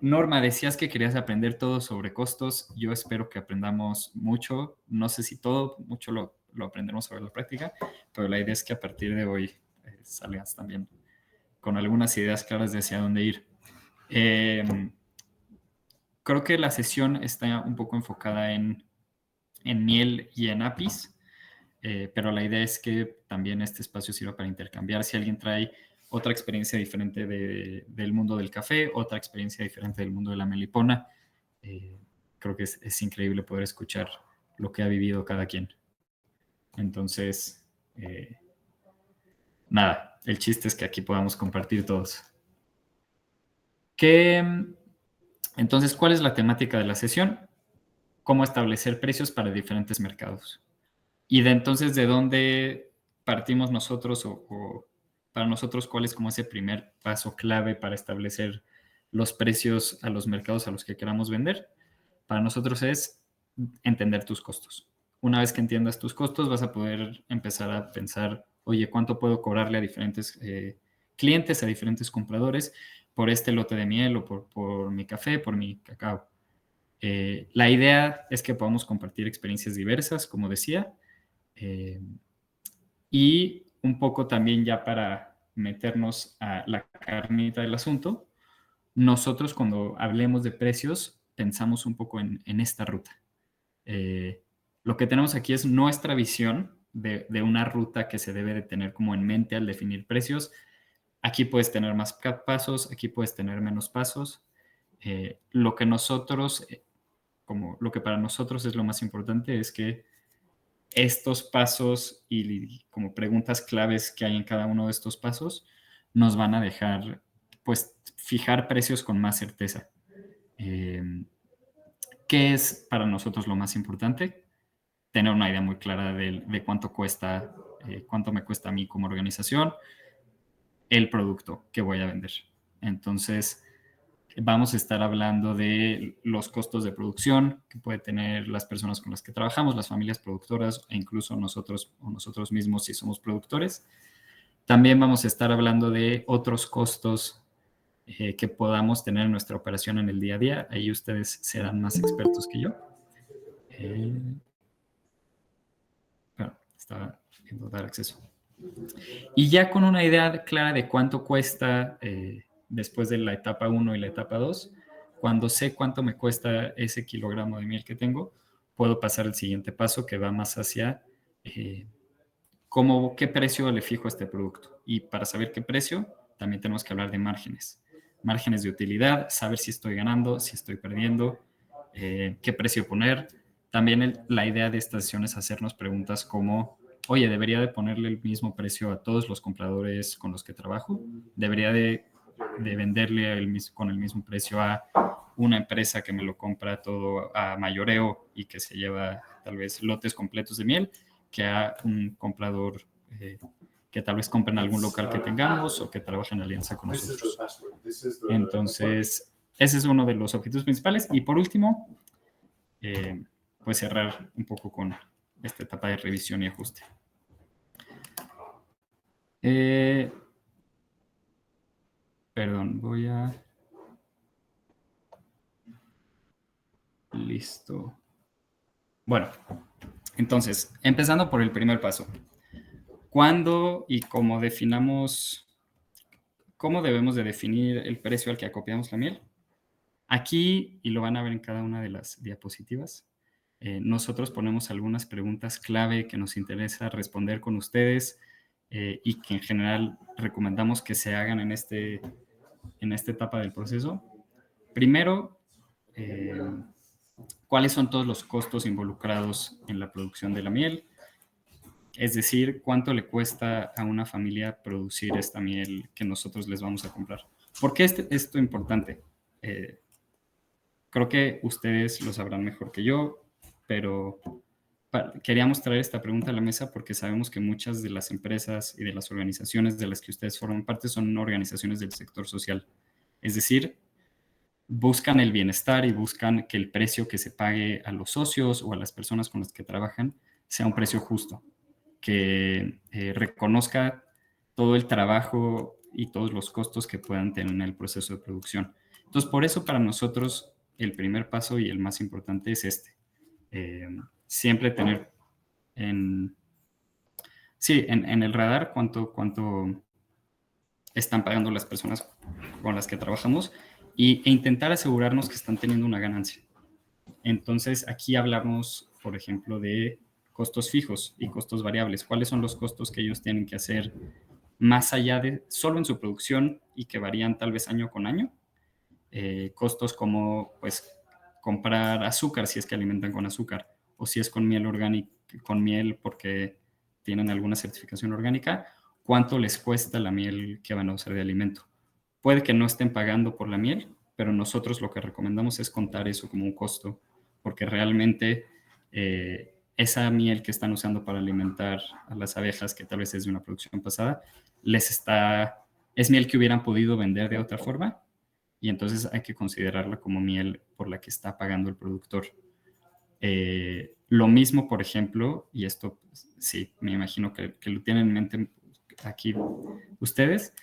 Norma, decías que querías aprender todo sobre costos. Yo espero que aprendamos mucho. No sé si todo, mucho lo aprendemos sobre la práctica, pero la idea es que a partir de hoy salgas también con algunas ideas claras de hacia dónde ir. Creo que la sesión está un poco enfocada en miel y en apis, pero la idea es que también este espacio sirva para intercambiar. Si alguien trae otra experiencia diferente del mundo del café, otra experiencia diferente del mundo de la melipona, creo que es increíble poder escuchar lo que ha vivido cada quien. Entonces, nada, el chiste es que aquí podamos compartir todos. Entonces, ¿cuál es la temática de la sesión? Cómo establecer precios para diferentes mercados. Y de entonces, ¿de dónde partimos nosotros o para nosotros cuál es como ese primer paso clave para establecer los precios a los mercados a los que queramos vender? Para nosotros es entender tus costos. Una vez que entiendas tus costos, vas a poder empezar a pensar, oye, ¿cuánto puedo cobrarle a diferentes clientes, a diferentes compradores por este lote de miel o por mi café, por mi cacao? La idea es que podamos compartir experiencias diversas, como decía, y un poco también ya para meternos a la carnita del asunto, nosotros cuando hablemos de precios pensamos un poco en esta ruta. Lo que tenemos aquí es nuestra visión de una ruta que se debe de tener como en mente al definir precios. Aquí puedes tener más pasos, aquí puedes tener menos pasos. Lo que nosotros, como lo que para nosotros es lo más importante es que estos pasos y como preguntas claves que hay en cada uno de estos pasos nos van a dejar, pues, fijar precios con más certeza. ¿Qué es para nosotros lo más importante? Tener una idea muy clara de cuánto cuesta, cuánto me cuesta a mí como organización el producto que voy a vender. Entonces, vamos a estar hablando de los costos de producción que puede tener las personas con las que trabajamos, las familias productoras e incluso nosotros o nosotros mismos si somos productores. También vamos a estar hablando de otros costos que podamos tener en nuestra operación en el día a día. Ahí ustedes serán más expertos que yo. Bueno, estaba viendo dar acceso. Y ya con una idea clara de cuánto cuesta después de la etapa 1 y la etapa 2, cuando sé cuánto me cuesta ese kilogramo de miel que tengo, puedo pasar al siguiente paso que va más hacia qué precio le fijo a este producto. Y para saber qué precio, también tenemos que hablar de márgenes. Márgenes de utilidad, saber si estoy ganando, si estoy perdiendo, qué precio poner. También la idea de esta sesión es hacernos preguntas como, oye, ¿debería de ponerle el mismo precio a todos los compradores con los que trabajo? ¿Debería de venderle con el mismo precio a una empresa que me lo compra todo a mayoreo y que se lleva tal vez lotes completos de miel, que a un comprador que tal vez compre en algún local que tengamos o que trabaje en alianza con nosotros? Entonces, ese es uno de los objetivos principales. Y por último, pues cerrar un poco con esta etapa de revisión y ajuste. Perdón, voy a... Listo. Bueno, entonces, empezando por el primer paso. ¿Cuándo y cómo definamos, cómo debemos de definir el precio al que acopiamos la miel? Aquí, y lo van a ver en cada una de las diapositivas, nosotros ponemos algunas preguntas clave que nos interesa responder con ustedes y que en general recomendamos que se hagan en esta etapa del proceso. Primero, ¿cuáles son todos los costos involucrados en la producción de la miel? Es decir, ¿cuánto le cuesta a una familia producir esta miel que nosotros les vamos a comprar? ¿Por qué esto es importante? Creo que ustedes lo sabrán mejor que yo, pero queríamos traer esta pregunta a la mesa porque sabemos que muchas de las empresas y de las organizaciones de las que ustedes forman parte son organizaciones del sector social. Es decir, buscan el bienestar y buscan que el precio que se pague a los socios o a las personas con las que trabajan sea un precio justo, que reconozca todo el trabajo y todos los costos que puedan tener en el proceso de producción. Entonces, por eso para nosotros el primer paso y el más importante es siempre tener en el radar cuánto están pagando las personas con las que trabajamos e intentar asegurarnos que están teniendo una ganancia. Entonces, aquí hablamos, por ejemplo, de costos fijos y costos variables. ¿Cuáles son los costos que ellos tienen que hacer más allá de solo en su producción y que varían tal vez año con año? Costos como, pues, comprar azúcar si es que alimentan con azúcar o si es con miel orgánica, con miel porque tienen alguna certificación orgánica, ¿cuánto les cuesta la miel que van a usar de alimento? Puede que no estén pagando por la miel, pero nosotros lo que recomendamos es contar eso como un costo, porque realmente esa miel que están usando para alimentar a las abejas, que tal vez es de una producción pasada, es miel que hubieran podido vender de otra forma, y entonces hay que considerarla como miel por la que está pagando el productor. Lo mismo, por ejemplo, y esto sí, me imagino que lo tienen en mente aquí ustedes,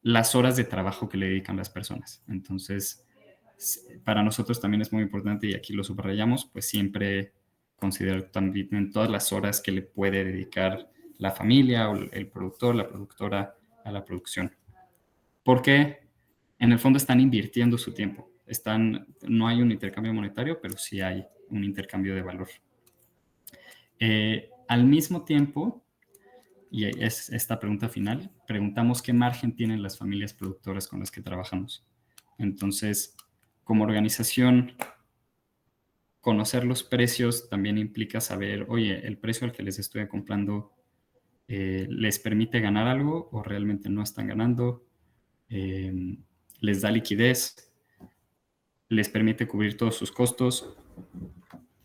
las horas de trabajo que le dedican las personas. Entonces, para nosotros también es muy importante, y aquí lo subrayamos, pues siempre considerar también en todas las horas que le puede dedicar la familia o el productor, la productora a la producción. Porque en el fondo están invirtiendo su tiempo. No hay un intercambio monetario, pero sí hay un intercambio de valor. Al mismo tiempo, y es esta pregunta final, preguntamos qué margen tienen las familias productoras con las que trabajamos. Entonces, como organización, conocer los precios también implica saber, oye, el precio al que les estoy comprando les permite ganar algo o realmente no están ganando, les da liquidez, les permite cubrir todos sus costos.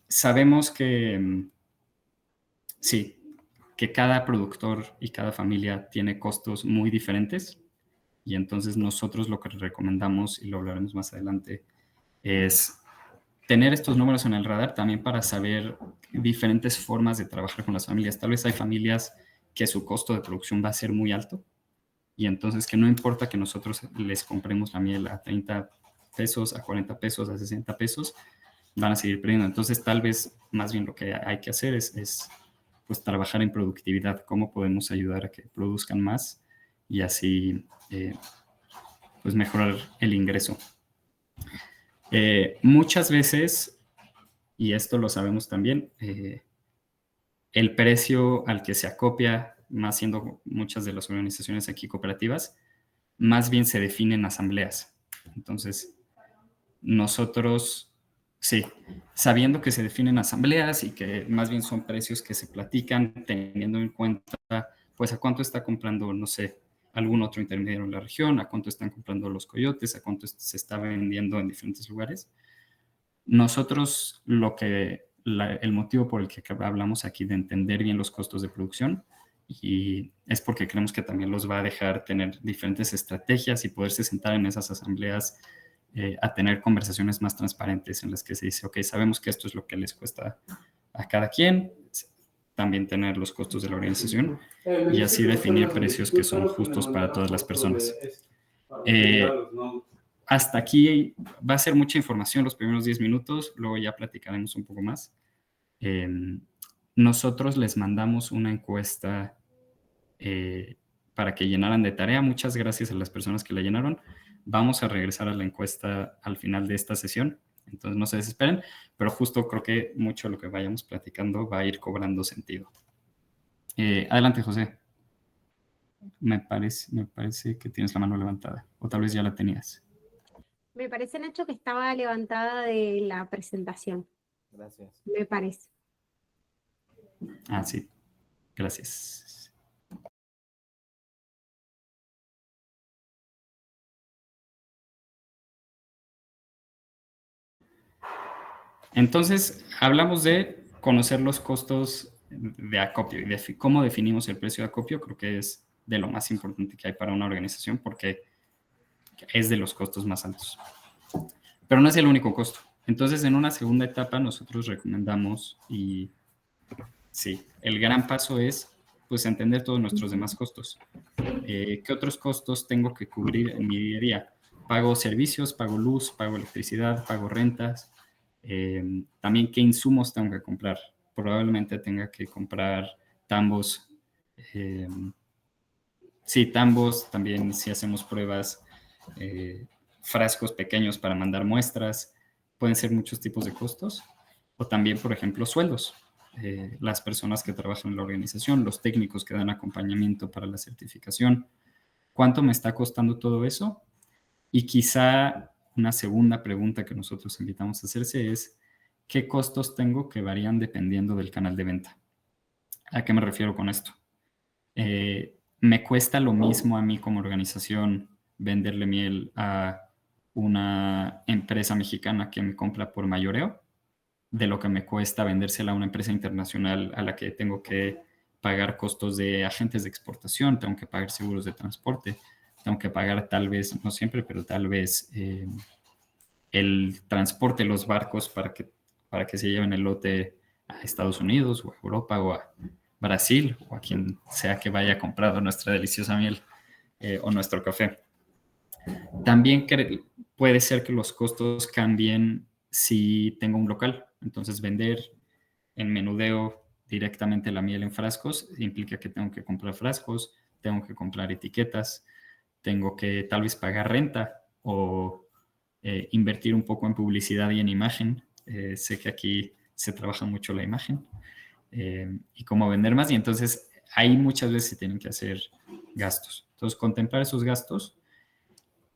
Sabemos que sí, que cada productor y cada familia tiene costos muy diferentes, y entonces nosotros lo que recomendamos, y lo hablaremos más adelante, es tener estos números en el radar también para saber diferentes formas de trabajar con las familias. Tal vez hay familias que su costo de producción va a ser muy alto, y entonces que no importa que nosotros les compremos la miel a 30 pesos, a 40 pesos, a 60 pesos, van a seguir perdiendo. Entonces, tal vez más bien lo que hay que hacer es pues trabajar en productividad, cómo podemos ayudar a que produzcan más y así pues mejorar el ingreso. Muchas veces, y esto lo sabemos también, el precio al que se acopia, más siendo muchas de las organizaciones aquí cooperativas, más bien se define en asambleas. Entonces, nosotros, sí, sabiendo que se definen asambleas y que más bien son precios que se platican teniendo en cuenta, pues a cuánto está comprando, no sé, algún otro intermediario en la región, a cuánto están comprando los coyotes, a cuánto se está vendiendo en diferentes lugares. Nosotros el motivo por el que hablamos aquí de entender bien los costos de producción y es porque creemos que también los va a dejar tener diferentes estrategias y poderse sentar en esas asambleas a tener conversaciones más transparentes en las que se dice, ok, sabemos que esto es lo que les cuesta a cada quien, también tener los costos de la organización y así definir precios que son justos para todas las personas. Hasta aquí va a ser mucha información los primeros 10 minutos, luego ya platicaremos un poco más. Nosotros les mandamos una encuesta para que llenaran de tarea. Muchas gracias a las personas que la llenaron. Vamos a regresar a la encuesta al final de esta sesión, entonces no se desesperen, pero justo creo que mucho de lo que vayamos platicando va a ir cobrando sentido. Adelante, José. Me parece que tienes la mano levantada, o tal vez ya la tenías. Me parece, Nacho, que estaba levantada de la presentación. Gracias. Me parece. Ah, sí. Gracias. Entonces, hablamos de conocer los costos de acopio y de cómo definimos el precio de acopio. Creo que es de lo más importante que hay para una organización porque es de los costos más altos. Pero no es el único costo. Entonces, en una segunda etapa, nosotros recomendamos, y sí, el gran paso es pues entender todos nuestros demás costos. ¿Qué otros costos tengo que cubrir en mi día a día? pago servicios, pago luz, pago electricidad, pago rentas. También qué insumos tengo que comprar. Probablemente tenga que comprar tambos. Sí, tambos, también si hacemos pruebas, frascos pequeños para mandar muestras. Pueden ser muchos tipos de costos. O también, por ejemplo, sueldos. Las personas que trabajan en la organización, los técnicos que dan acompañamiento para la certificación. ¿Cuánto me está costando todo eso? Y quizá una segunda pregunta que nosotros invitamos a hacerse es, ¿qué costos tengo que varían dependiendo del canal de venta? ¿A qué me refiero con esto? ¿Me cuesta lo mismo a mí como organización venderle miel a una empresa mexicana que me compra por mayoreo de lo que me cuesta vendérsela a una empresa internacional a la que tengo que pagar costos de agentes de exportación, tengo que pagar seguros de transporte, tengo que pagar tal vez, no siempre, pero tal vez el transporte, los barcos para que se lleven el lote a Estados Unidos o a Europa o a Brasil o a quien sea que vaya comprado nuestra deliciosa miel o nuestro café. También puede ser que los costos cambien si tengo un local. Entonces, vender en menudeo directamente la miel en frascos implica que tengo que comprar frascos, tengo que comprar etiquetas, tengo que tal vez pagar renta o invertir un poco en publicidad y en imagen. Sé que aquí se trabaja mucho la imagen y cómo vender más. Y entonces ahí muchas veces se tienen que hacer gastos. Entonces, contemplar esos gastos.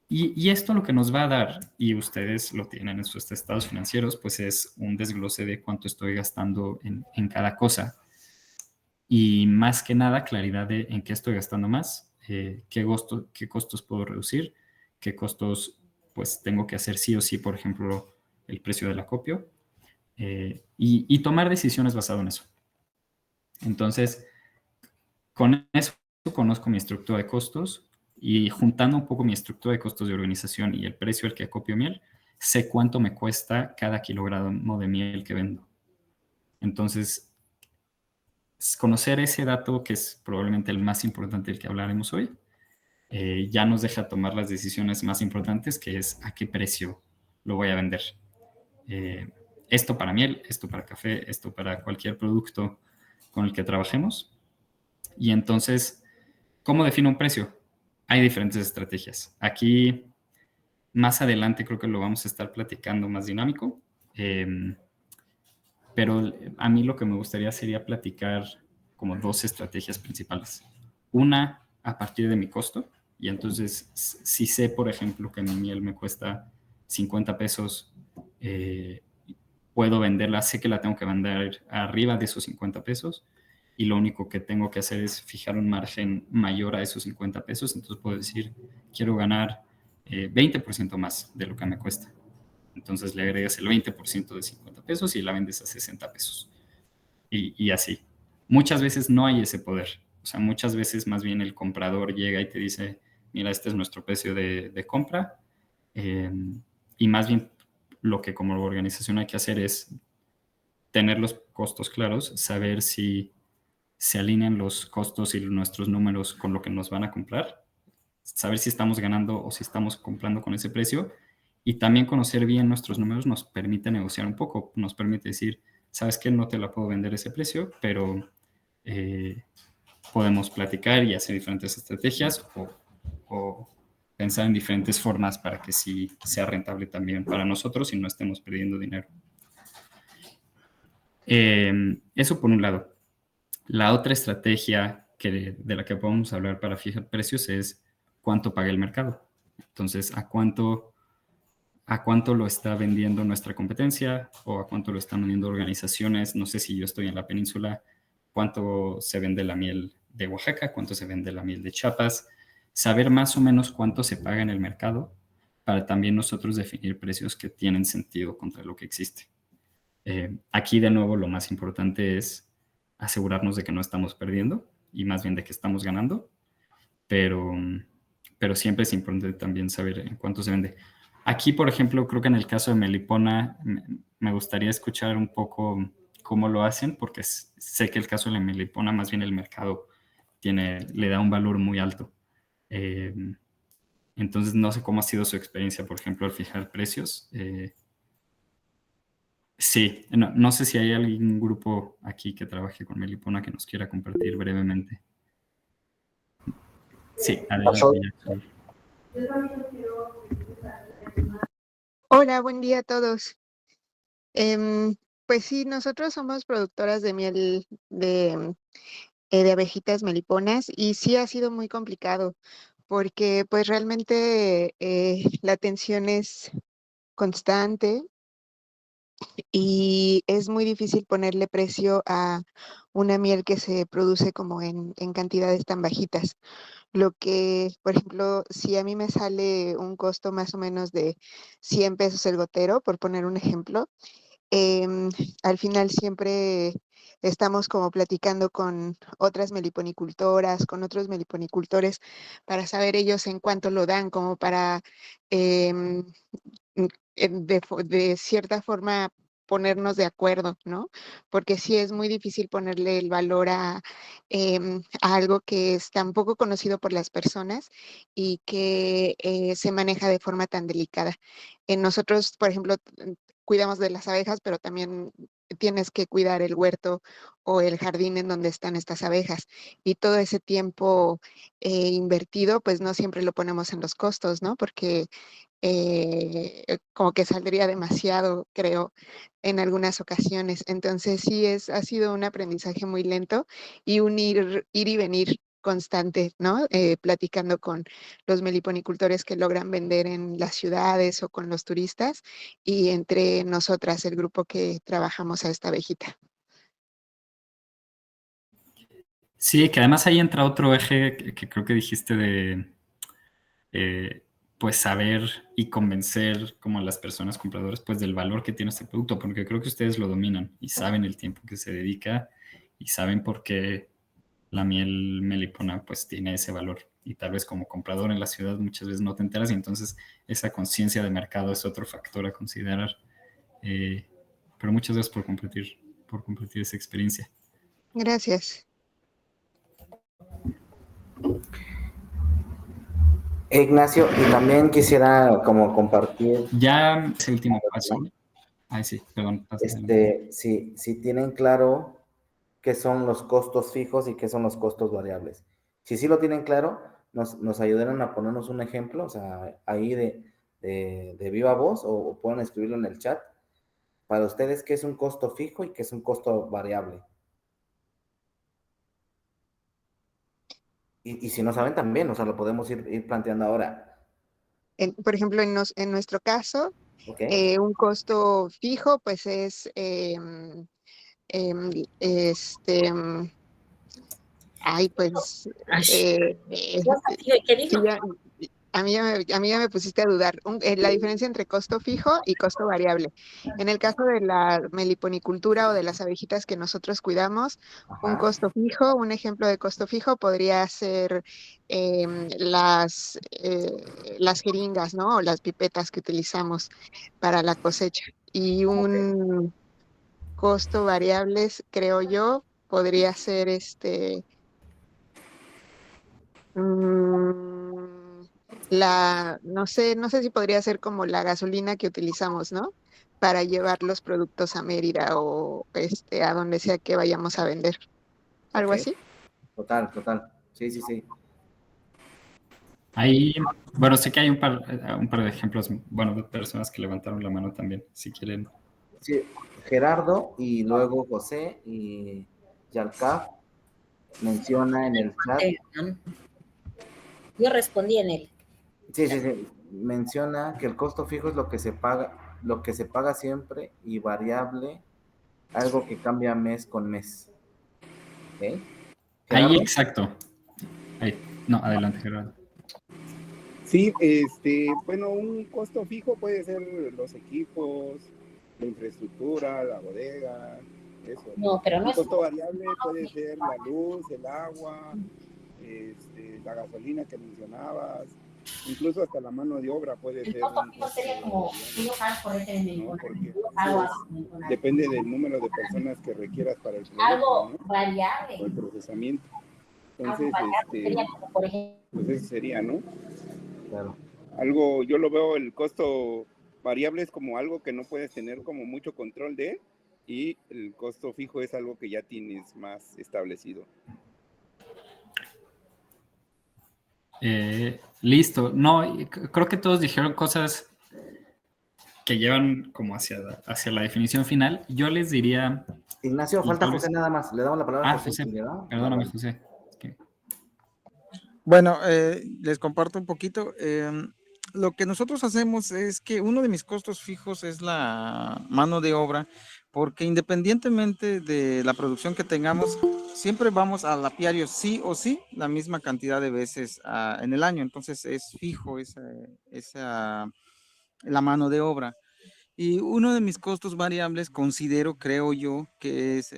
Y esto lo que nos va a dar, y ustedes lo tienen en sus estados financieros, pues es un desglose de cuánto estoy gastando en cada cosa. Y más que nada, claridad de en qué estoy gastando más, qué costos puedo reducir, qué costos pues tengo que hacer sí o sí, por ejemplo, el precio del acopio, y tomar decisiones basado en eso. Entonces, con eso conozco mi estructura de costos y juntando un poco mi estructura de costos de organización y el precio al que acopio miel, sé cuánto me cuesta cada kilogramo de miel que vendo. Entonces, conocer ese dato, que es probablemente el más importante del que hablaremos hoy, ya nos deja tomar las decisiones más importantes, que es a qué precio lo voy a vender. Eh, esto para miel, esto para café, esto para cualquier producto con el que trabajemos. Y entonces, ¿cómo defino un precio? Hay diferentes estrategias. Aquí, más adelante, creo que lo vamos a estar platicando más dinámico. Pero a mí lo que me gustaría sería platicar como dos estrategias principales. Una, a partir de mi costo. Y entonces, si sé, por ejemplo, que mi miel me cuesta 50 pesos, puedo venderla, sé que la tengo que vender arriba de esos 50 pesos y lo único que tengo que hacer es fijar un margen mayor a esos 50 pesos. Entonces puedo decir, quiero ganar 20% más de lo que me cuesta. Entonces le agregas el 20% de 50 pesos y la vendes a 60 pesos. Y así. Muchas veces no hay ese poder. O sea, muchas veces más bien el comprador llega y te dice, mira, este es nuestro precio de compra. Eh, y más bien lo que como organización hay que hacer es tener los costos claros, saber si se alinean los costos y nuestros números con lo que nos van a comprar, saber si estamos ganando o si estamos comprando con ese precio y también conocer bien nuestros números nos permite negociar un poco, nos permite decir, sabes que no te la puedo vender ese precio, pero podemos platicar y hacer diferentes estrategias o pensar en diferentes formas para que sí sea rentable también para nosotros y no estemos perdiendo dinero. Eso por un lado. La otra estrategia de la que podemos hablar para fijar precios es cuánto paga el mercado. Entonces, ¿a cuánto lo está vendiendo nuestra competencia o a cuánto lo están vendiendo organizaciones? No sé si yo estoy en la península, cuánto se vende la miel de Oaxaca, cuánto se vende la miel de Chiapas, saber más o menos cuánto se paga en el mercado para también nosotros definir precios que tienen sentido contra lo que existe. Aquí de nuevo lo más importante es asegurarnos de que no estamos perdiendo y más bien de que estamos ganando, pero, pero siempre es importante también saber en cuánto se vende. Aquí, por ejemplo, creo que en el caso de Melipona me gustaría escuchar un poco cómo lo hacen, porque sé que el caso de la Melipona, más bien el mercado le da un valor muy alto. Entonces, no sé cómo ha sido su experiencia, por ejemplo, al fijar precios. Sí, no sé si hay algún grupo aquí que trabaje con Melipona que nos quiera compartir brevemente. Sí, adelante, Jackson. Hola, buen día a todos. Pues sí, nosotros somos productoras de miel de abejitas meliponas y sí ha sido muy complicado porque pues realmente la atención es constante y es muy difícil ponerle precio a una miel que se produce como en cantidades tan bajitas. Lo que, por ejemplo, si a mí me sale un costo más o menos de 100 pesos el gotero, por poner un ejemplo, em, al final siempre estamos como platicando con otras meliponicultoras, con otros meliponicultores, para saber ellos en cuánto lo dan, como para em, de cierta forma ponernos de acuerdo, ¿no? Porque sí es muy difícil ponerle el valor a algo que es tan poco conocido por las personas y que se maneja de forma tan delicada. Nosotros, por ejemplo, cuidamos de las abejas, pero también tienes que cuidar el huerto o el jardín en donde están estas abejas. Y todo ese tiempo invertido, pues no siempre lo ponemos en los costos, ¿no? Porque como que saldría demasiado, creo, en algunas ocasiones. Entonces sí ha sido un aprendizaje muy lento y un ir y venir constante, ¿no? Platicando con los meliponicultores que logran vender en las ciudades o con los turistas y entre nosotras, el grupo que trabajamos a esta abejita. Sí, que además ahí entra otro eje que creo que dijiste de eh, pues saber y convencer como a las personas compradoras pues del valor que tiene este producto, porque creo que ustedes lo dominan y saben el tiempo que se dedica y saben por qué la miel melipona pues tiene ese valor. Y tal vez como comprador en la ciudad muchas veces no te enteras y entonces esa conciencia de mercado es otro factor a considerar. Eh, pero muchas gracias por compartir esa experiencia. Gracias. Ignacio, y también quisiera como compartir, Ya ese último paso. Ay, sí, perdón. si tienen claro qué son los costos fijos y qué son los costos variables. Si sí lo tienen claro, nos ayudaron a ponernos un ejemplo, o sea, ahí de viva voz, o pueden escribirlo en el chat, para ustedes qué es un costo fijo y qué es un costo variable. Y si no saben también, o sea, lo podemos ir planteando ahora. Por ejemplo, en nuestro caso, ¿Ok? un costo fijo, pues es em, este, ay, pues, Ay, sí, a mí ya me pusiste a dudar. La diferencia entre costo fijo y costo variable. En el caso de la meliponicultura o de las abejitas que nosotros cuidamos, un Ajá. costo fijo, un ejemplo de costo fijo podría ser las jeringas, ¿no? O las pipetas que utilizamos para la cosecha. Y Ok. un costo variables, creo yo, podría ser mm, no sé si podría ser como la gasolina que utilizamos, ¿no? Para llevar los productos a Mérida o a donde sea que vayamos a vender. Ok. ¿Algo así? Total, total. Sí, sí, sí. Ahí, bueno, sé que hay un par de ejemplos, bueno, de personas que levantaron la mano también, si quieren. Sí, Gerardo y luego José y Yalcaf menciona en el chat. Yo respondí en él. Sí, sí, sí. Menciona que el costo fijo es lo que se paga siempre y variable, algo que cambia mes con mes. ¿Ok? Ahí, Gerardo. exacto. Ahí. No, adelante, Gerardo. Sí, bueno, un costo fijo puede ser los equipos, la infraestructura, la bodega, eso. No, pero no Un es costo variable puede ser la luz, el agua, la gasolina que mencionabas, incluso hasta la mano de obra puede el ser costo un fijo costo sería como si yo variable, pago por este en ¿no? el Porque yo eso pago depende del número de personas que requieras para el producto, algo ¿no? variable. O el procesamiento. Algo Entonces, variable sería como, por ejemplo, pues eso sería, ¿no? Claro. Algo, yo lo veo, el costo variable es como algo que no puedes tener como mucho control de, y el costo fijo es algo que ya tienes más establecido. Listo. No, creo que todos dijeron cosas que llevan como hacia la definición final. Yo les diría... Ignacio, y falta tal vez- José nada más. Le damos la palabra a José. José, ¿Le da? perdóname, Vale. José. Es que- Bueno, les comparto un poquito. Lo que nosotros hacemos es que uno de mis costos fijos es la mano de obra, porque independientemente de la producción que tengamos, siempre vamos al apiario sí o sí la misma cantidad de veces en el año. Entonces es fijo la mano de obra. Y uno de mis costos variables creo yo, que es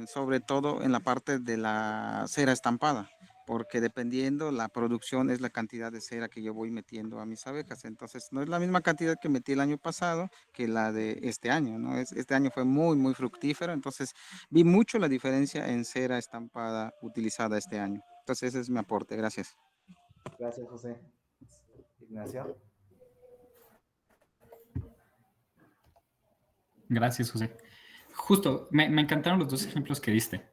sobre todo en la parte de la cera estampada, porque dependiendo la producción es la cantidad de cera que yo voy metiendo a mis abejas. Entonces, no es la misma cantidad que metí el año pasado que la de este año, ¿no? Este año fue muy, muy fructífero, entonces vi mucho la diferencia en cera estampada utilizada este año. Entonces, ese es mi aporte. Gracias. Gracias, José. Ignacio. Gracias, José. Justo, me encantaron los dos ejemplos que diste.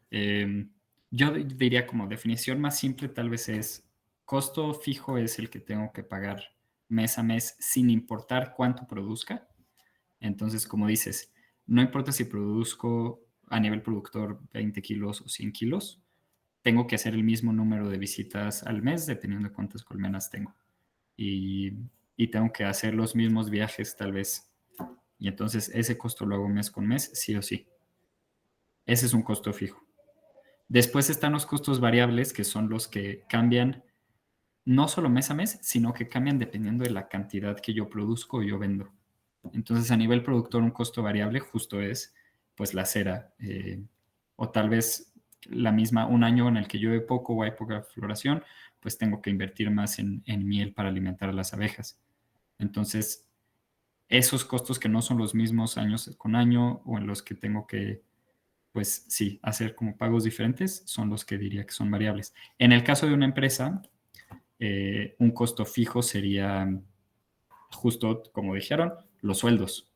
Yo diría como definición más simple tal vez es costo fijo es el que tengo que pagar mes a mes sin importar cuánto produzca. Entonces, como dices, no importa si produzco a nivel productor 20 kilos o 100 kilos, tengo que hacer el mismo número de visitas al mes dependiendo de cuántas colmenas tengo. Y tengo que hacer los mismos viajes tal vez. Y entonces ese costo lo hago mes con mes, sí o sí. Ese es un costo fijo. Después están los costos variables, que son los que cambian no solo mes a mes, sino que cambian dependiendo de la cantidad que yo produzco o yo vendo. Entonces, a nivel productor, un costo variable justo es pues la cera, o tal vez la misma, un año en el que llueve poco o hay poca floración, pues tengo que invertir más en miel para alimentar a las abejas. Entonces, esos costos que no son los mismos años con año o en los que tengo que, pues sí, hacer como pagos diferentes, son los que diría que son variables. En el caso de una empresa, un costo fijo sería justo, como dijeron, los sueldos,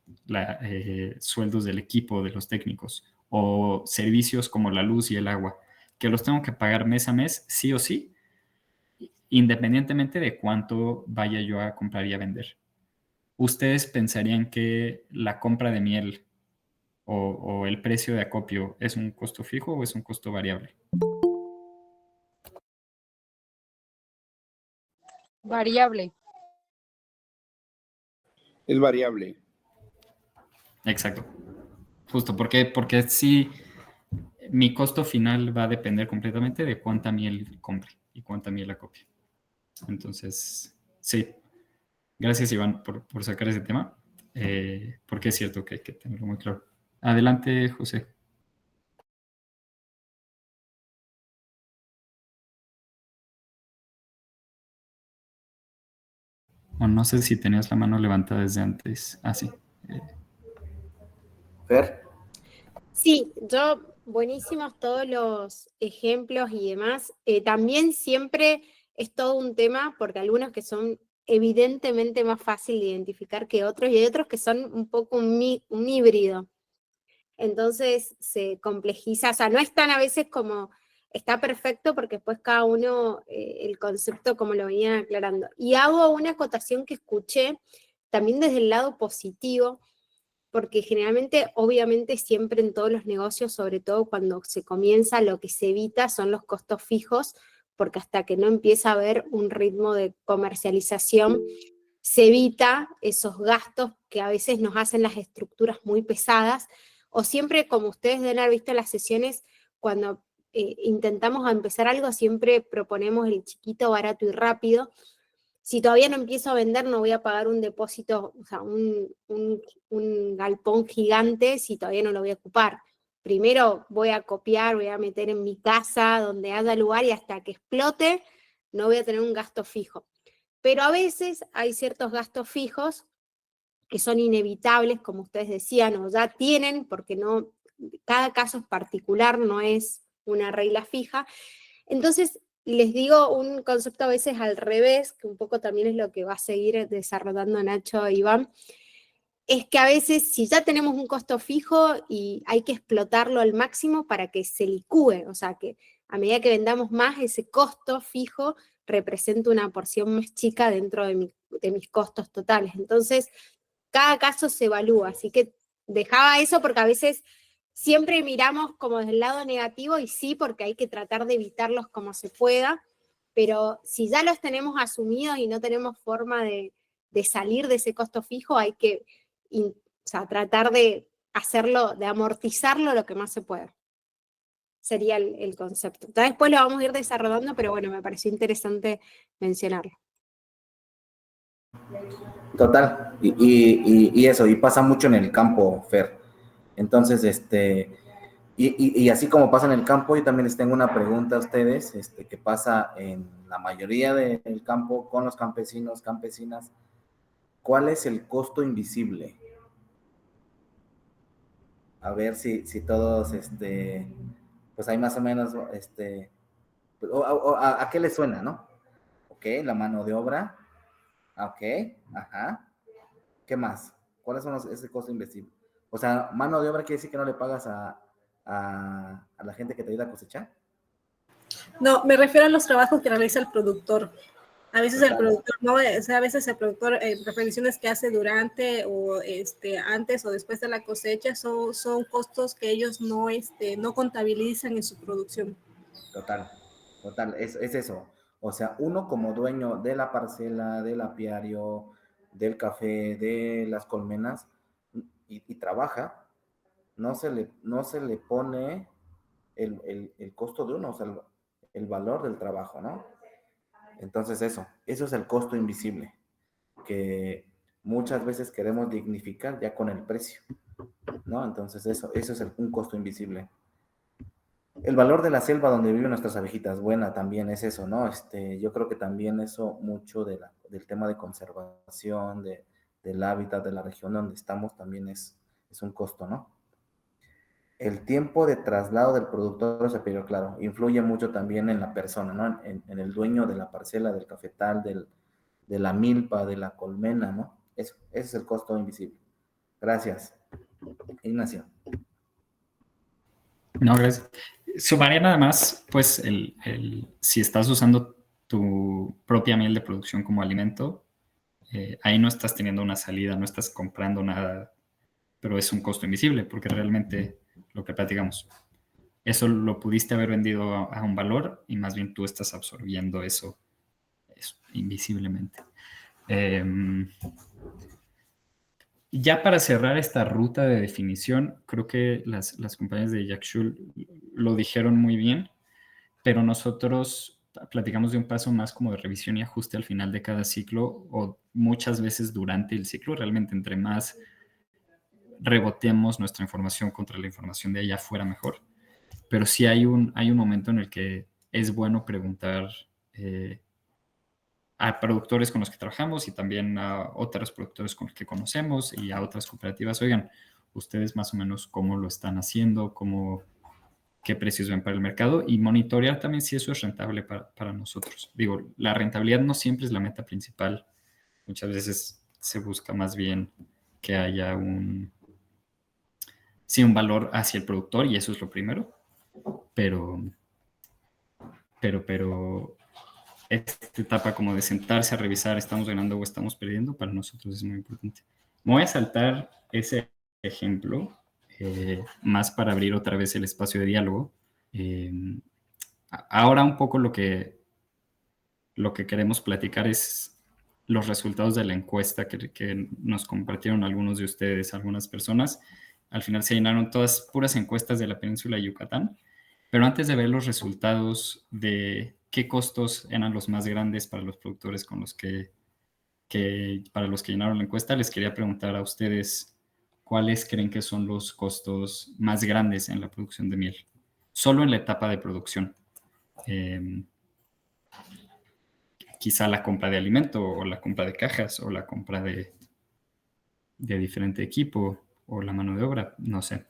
sueldos del equipo, de los técnicos, o servicios como la luz y el agua, que los tengo que pagar mes a mes, sí o sí, independientemente de cuánto vaya yo a comprar y a vender. ¿Ustedes pensarían que la compra de miel o el precio de acopio es un costo fijo o es un costo variable? Variable. Es variable. Exacto. Justo, porque sí, mi costo final va a depender completamente de cuánta miel compre y cuánta miel acopie. Entonces, sí. Gracias, Iván, por sacar ese tema, porque es cierto que hay que tenerlo muy claro. Adelante, José. O no sé si tenías la mano levantada desde antes. Sí. Fer. Sí, buenísimos todos los ejemplos y demás. También siempre es todo un tema, porque algunos que son evidentemente más fácil de identificar que otros, y hay otros que son un poco un híbrido. Entonces se complejiza, o sea, no es tan a veces como está perfecto, porque después cada uno, el concepto como lo venían aclarando. Y hago una acotación que escuché también desde el lado positivo, porque generalmente, obviamente, siempre en todos los negocios, sobre todo cuando se comienza, lo que se evita son los costos fijos, porque hasta que no empieza a haber un ritmo de comercialización, se evita esos gastos que a veces nos hacen las estructuras muy pesadas, o siempre, como ustedes deben haber visto en las sesiones, cuando intentamos empezar algo, siempre proponemos el chiquito, barato y rápido. Si todavía no empiezo a vender, no voy a pagar un depósito, o sea, un galpón gigante si todavía no lo voy a ocupar. Primero voy a copiar, voy a meter en mi casa, donde haya lugar, y hasta que explote, no voy a tener un gasto fijo. Pero a veces hay ciertos gastos fijos que son inevitables, como ustedes decían, o ya tienen, porque cada caso es particular, no es una regla fija. Entonces, les digo un concepto a veces al revés, que un poco también es lo que va a seguir desarrollando Nacho e Iván, es que a veces si ya tenemos un costo fijo y hay que explotarlo al máximo para que se licúe, o sea, que a medida que vendamos más, ese costo fijo representa una porción más chica dentro de mis costos totales. Entonces, cada caso se evalúa, así que dejaba eso porque a veces siempre miramos como desde el lado negativo y sí, porque hay que tratar de evitarlos como se pueda, pero si ya los tenemos asumidos y no tenemos forma de salir de ese costo fijo, hay que o sea, tratar de hacerlo, de amortizarlo lo que más se pueda. Sería el concepto. Entonces, después lo vamos a ir desarrollando, pero bueno, me pareció interesante mencionarlo. Total, y eso, y pasa mucho en el campo, Fer. Entonces, y así como pasa en el campo, yo también les tengo una pregunta a ustedes, que pasa en la mayoría del campo con los campesinos, campesinas. ¿Cuál es el costo invisible? A ver si todos, pues hay más o menos, ¿a qué les suena, no? Ok, la mano de obra. Ok, ajá. ¿Qué más? ¿Cuáles son ese costo invisible? O sea, mano de obra quiere decir que no le pagas a la gente que te ayuda a cosechar. No, me refiero a los trabajos que realiza el productor. A veces el productor, no, o sea, a veces el productor, prevenciones que hace durante o antes o después de la cosecha son costos que ellos no contabilizan en su producción. Total, es eso. O sea, uno como dueño de la parcela, del apiario, del café, de las colmenas, y trabaja, no se le pone el costo de uno, o sea, el valor del trabajo, ¿no? Entonces eso es el costo invisible, que muchas veces queremos dignificar ya con el precio, ¿no? Entonces eso es un costo invisible. El valor de la selva donde viven nuestras abejitas, buena también es eso, ¿no? Yo creo que también eso mucho del tema de conservación, del hábitat de la región donde estamos también es un costo, ¿no? El tiempo de traslado del productor se pidió, claro, influye mucho también en la persona, ¿no? En el dueño de la parcela, del cafetal, de la milpa, de la colmena, ¿no? Ese es el costo invisible. Gracias. Ignacio. No, gracias. Sumaría nada más, pues, si estás usando tu propia miel de producción como alimento, ahí no estás teniendo una salida, no estás comprando nada, pero es un costo invisible, porque realmente lo que platicamos, eso lo pudiste haber vendido a un valor y más bien tú estás absorbiendo eso invisiblemente. Ya para cerrar esta ruta de definición, creo que las compañías de Jack Schul lo dijeron muy bien, pero nosotros platicamos de un paso más como de revisión y ajuste al final de cada ciclo o muchas veces durante el ciclo. Realmente entre más rebotemos nuestra información contra la información de allá afuera, mejor. Pero sí hay un momento en el que es bueno preguntar a productores con los que trabajamos y también a otros productores con los que conocemos y a otras cooperativas. Oigan, ustedes más o menos cómo lo están haciendo, qué precios ven para el mercado y monitorear también si eso es rentable para nosotros. Digo, la rentabilidad no siempre es la meta principal. Muchas veces se busca más bien que haya un valor hacia el productor y eso es lo primero. Pero esta etapa como de sentarse a revisar estamos ganando o estamos perdiendo, para nosotros es muy importante. Me voy a saltar ese ejemplo más para abrir otra vez el espacio de diálogo. Ahora un poco lo que queremos platicar es los resultados de la encuesta que nos compartieron algunos de ustedes, algunas personas. Al final se llenaron todas puras encuestas de la península de Yucatán, pero antes de ver los resultados de qué costos eran los más grandes para los productores con los para los que llenaron la encuesta, les quería preguntar a ustedes cuáles creen que son los costos más grandes en la producción de miel, solo en la etapa de producción. Quizá la compra de alimento o la compra de cajas o la compra de diferente equipo o la mano de obra, no sé.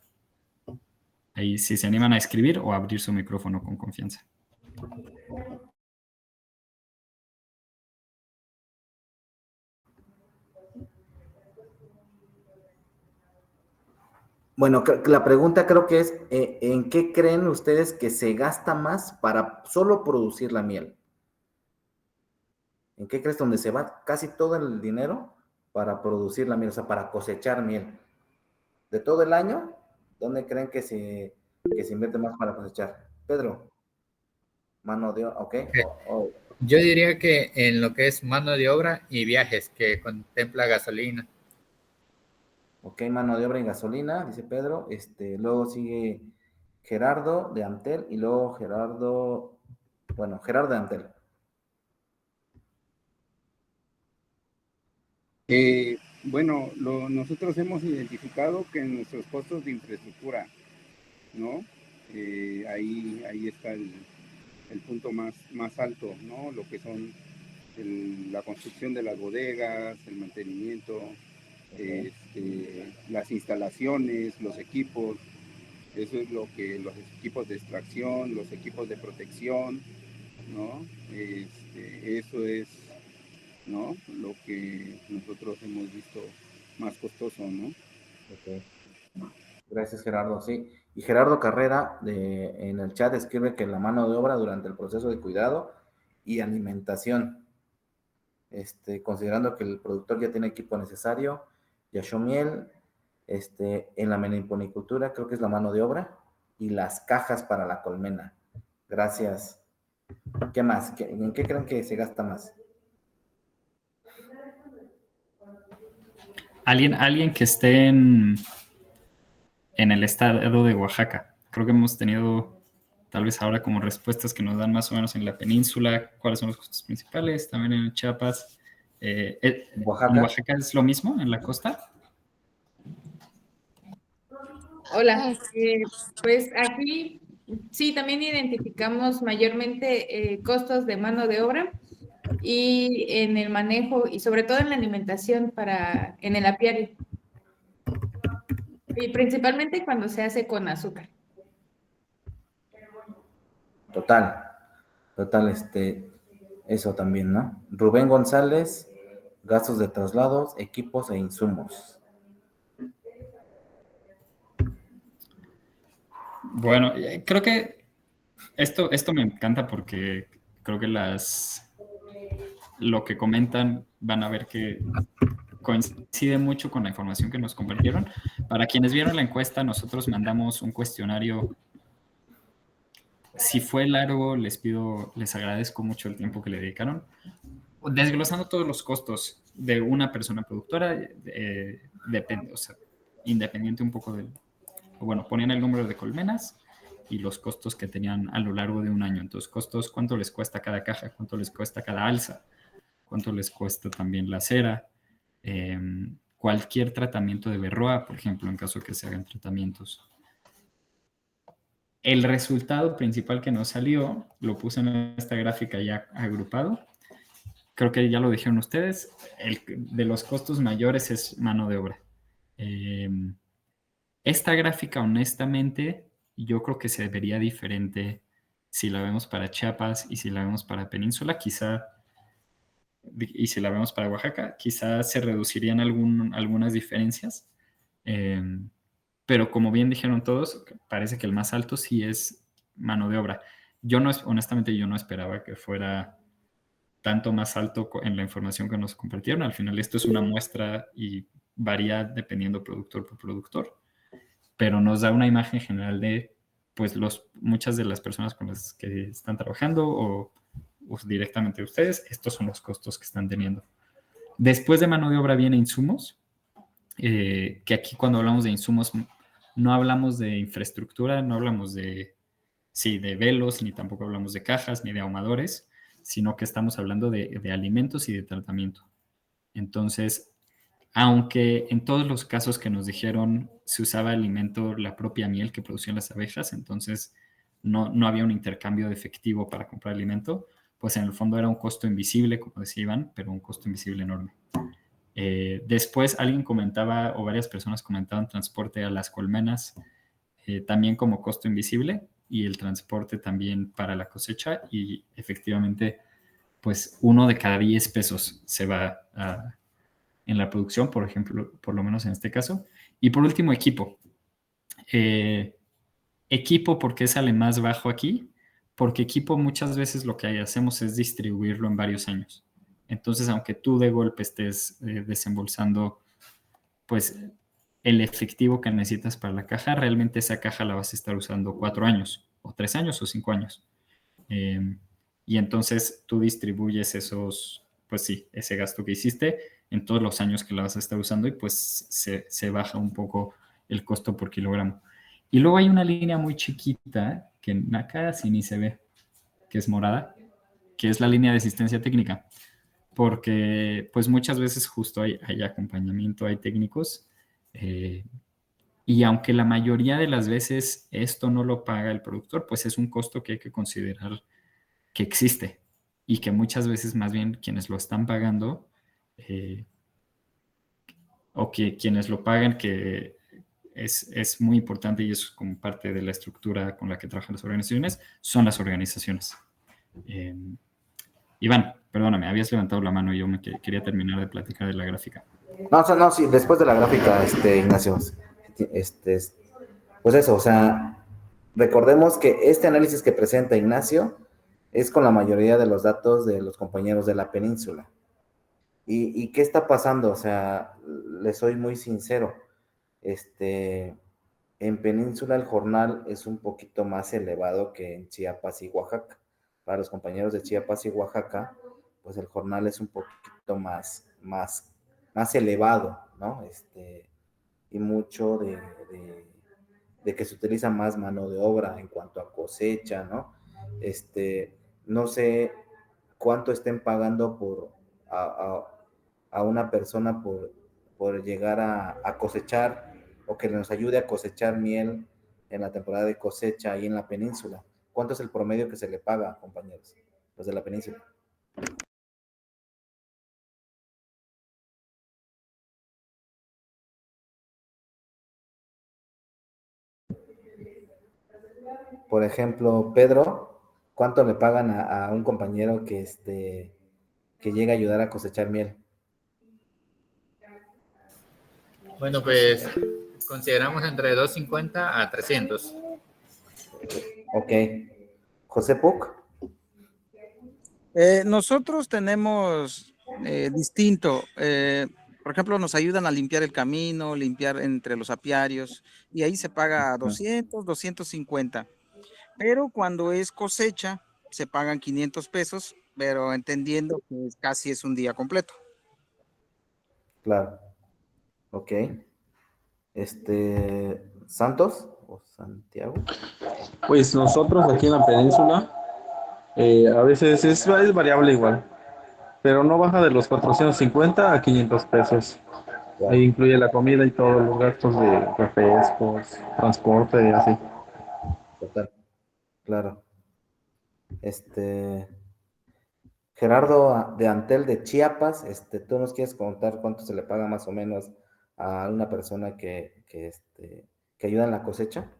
Ahí si se animan a escribir o a abrir su micrófono con confianza. Bueno, la pregunta creo que es, ¿en qué creen ustedes que se gasta más para solo producir la miel? ¿En qué crees donde se va casi todo el dinero para producir la miel, o sea, para cosechar miel? De todo el año, ¿dónde creen que se invierte más para cosechar? Pedro, mano de obra, ok. Yo diría que en lo que es mano de obra y viajes, que contempla gasolina. Ok, mano de obra y gasolina, dice Pedro. Luego sigue Gerardo de Antel y luego Gerardo de Antel. Bueno, nosotros hemos identificado que en nuestros costos de infraestructura, ¿no? Ahí está el punto más alto, ¿no? Lo que son la construcción de las bodegas, el mantenimiento, las instalaciones, los equipos. Eso es lo que los equipos de extracción, los equipos de protección, ¿no? Eso es, ¿no? Lo que nosotros hemos visto más costoso, ¿no? Ok. Gracias, Gerardo. Sí. Y Gerardo Carrera en el chat escribe que la mano de obra durante el proceso de cuidado y alimentación, considerando que el productor ya tiene equipo necesario, ya echó miel, en la meliponicultura creo que es la mano de obra y las cajas para la colmena. Gracias. ¿Qué más? ¿En qué creen que se gasta más? Alguien que esté en el estado de Oaxaca. Creo que hemos tenido, tal vez ahora como respuestas que nos dan más o menos en la península, cuáles son los costos principales, también en Chiapas. ¿Oaxaca? ¿En Oaxaca es lo mismo, en la costa? Hola, pues aquí sí, también identificamos mayormente costos de mano de obra y en el manejo y sobre todo en la alimentación en el apiario. Y principalmente cuando se hace con azúcar. Total, eso también, ¿no? Rubén González, gastos de traslados, equipos e insumos. Bueno, creo que esto me encanta porque creo que lo que comentan van a ver que coincide mucho con la información que nos compartieron. Para quienes vieron la encuesta, nosotros mandamos un cuestionario. Si fue largo, les agradezco mucho el tiempo que le dedicaron. Desglosando todos los costos de una persona productora, depende, o sea, independiente un poco ponían el número de colmenas y los costos que tenían a lo largo de un año. Entonces, costos, cuánto les cuesta cada caja, cuánto les cuesta cada alza, cuánto les cuesta también la cera, cualquier tratamiento de berroa, por ejemplo, en caso que se hagan tratamientos. El resultado principal que nos salió, lo puse en esta gráfica ya agrupado. Creo que ya lo dijeron ustedes, de los costos mayores es mano de obra. Esta gráfica, honestamente, yo creo que se vería diferente si la vemos para Chiapas y si la vemos para Península, y si la vemos para Oaxaca, quizás se reducirían algunas diferencias. Pero como bien dijeron todos, parece que el más alto sí es mano de obra. Honestamente, yo no esperaba que fuera tanto más alto en la información que nos compartieron. Al final, esto es una muestra y varía dependiendo productor por productor, pero nos da una imagen general de pues muchas de las personas con las que están trabajando o directamente ustedes, estos son los costos que están teniendo. Después de mano de obra viene insumos, que aquí cuando hablamos de insumos no hablamos de infraestructura, no hablamos de velos, ni tampoco hablamos de cajas, ni de ahumadores, sino que estamos hablando de alimentos y de tratamiento. Entonces, aunque en todos los casos que nos dijeron se usaba alimento, la propia miel que producían las abejas, entonces no había un intercambio de efectivo para comprar alimento, pues en el fondo era un costo invisible, como decía Iván, pero un costo invisible enorme. Después alguien comentaba, o varias personas comentaban, transporte a las colmenas, también como costo invisible, y el transporte también para la cosecha, y efectivamente, pues 1 de cada 10 pesos se va en la producción, por ejemplo, por lo menos en este caso. Y por último, equipo. Equipo, ¿por qué sale más bajo aquí? Porque equipo muchas veces lo que hacemos es distribuirlo en varios años. Entonces, aunque tú de golpe estés desembolsando, pues, el efectivo que necesitas para la caja, realmente esa caja la vas a estar usando 4 años, o 3 años, o 5 años. Y entonces tú distribuyes pues sí, ese gasto que hiciste en todos los años que la vas a estar usando y pues se baja un poco el costo por kilogramo. Y luego hay una línea muy chiquita que acá casi ni se ve, que es morada, que es la línea de asistencia técnica, porque pues muchas veces justo hay acompañamiento, hay técnicos, y aunque la mayoría de las veces esto no lo paga el productor, pues es un costo que hay que considerar que existe y que muchas veces más bien quienes lo están pagando o que quienes lo pagan, que es muy importante y es como parte de la estructura con la que trabajan las organizaciones, son las organizaciones. Iván, perdóname, habías levantado la mano y yo quería terminar de platicar de la gráfica. No, sí, después de la gráfica, Ignacio, pues eso, o sea, recordemos que este análisis que presenta Ignacio es con la mayoría de los datos de los compañeros de la península. ¿Y qué está pasando? O sea, les soy muy sincero, en Península el jornal es un poquito más elevado que en Chiapas y Oaxaca. Para los compañeros de Chiapas y Oaxaca, pues el jornal es un poquito más elevado, ¿no? Y mucho de que se utiliza más mano de obra en cuanto a cosecha, ¿no? No sé cuánto estén pagando a una persona por llegar a cosechar o que nos ayude a cosechar miel en la temporada de cosecha ahí en la península. ¿Cuánto es el promedio que se le paga, compañeros, los de la península? Por ejemplo, Pedro, ¿cuánto le pagan a un compañero que llega a ayudar a cosechar miel? Bueno, pues consideramos entre 250 a 300. Ok. José Puc. Nosotros tenemos distinto. Por ejemplo, nos ayudan a limpiar el camino, limpiar entre los apiarios, y ahí se paga 200, 250. Pero cuando es cosecha, se pagan 500 pesos, pero entendiendo que casi es un día completo. Claro. Ok. ¿Santos o Santiago? Pues nosotros aquí en la península, a veces es variable igual, pero no baja de los 450 a 500 pesos. Wow. Ahí incluye la comida y todos los gastos de refrescos, transporte y así. Total. Claro. Gerardo de Antel de Chiapas, ¿tú nos quieres contar cuánto se le paga más o menos a una persona que ayuda en la cosecha?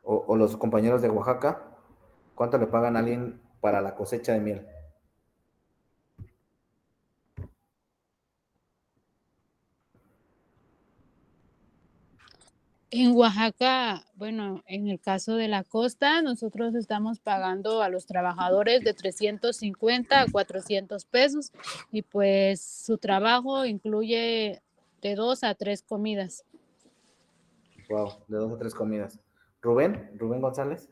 O los compañeros de Oaxaca, ¿cuánto le pagan a alguien para la cosecha de miel? En Oaxaca, bueno, en el caso de la costa, nosotros estamos pagando a los trabajadores de 350 a 400 pesos y pues su trabajo incluye de 2 a 3 comidas. Wow, de 2 a 3 comidas. Rubén González.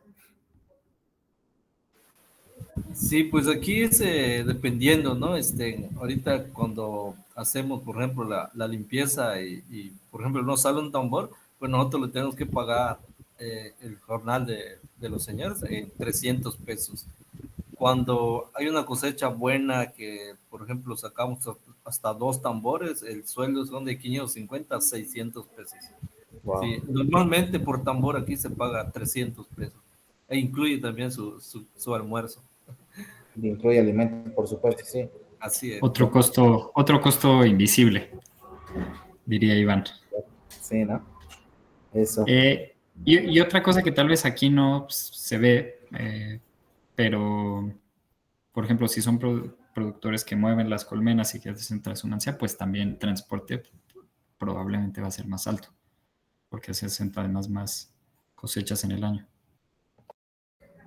Sí, pues aquí es dependiendo, ¿no? Ahorita cuando hacemos, por ejemplo, la limpieza y, por ejemplo, no sale un tambor, pues nosotros le tenemos que pagar el jornal de los señores en 300 pesos. Cuando hay una cosecha buena que, por ejemplo, sacamos hasta 2 tambores, el sueldo son de 550 a 600 pesos. Wow. Sí, normalmente por tambor aquí se paga 300 pesos e incluye también su almuerzo. Incluye alimentos, por supuesto, sí. Así es. Otro costo invisible, diría Iván. Sí, ¿no? Eso. Y otra cosa que tal vez aquí no se ve, pero Por ejemplo, si son productores que mueven las colmenas y que hacen transhumancia, pues también transporte probablemente va a ser más alto, porque se hacen además más cosechas en el año.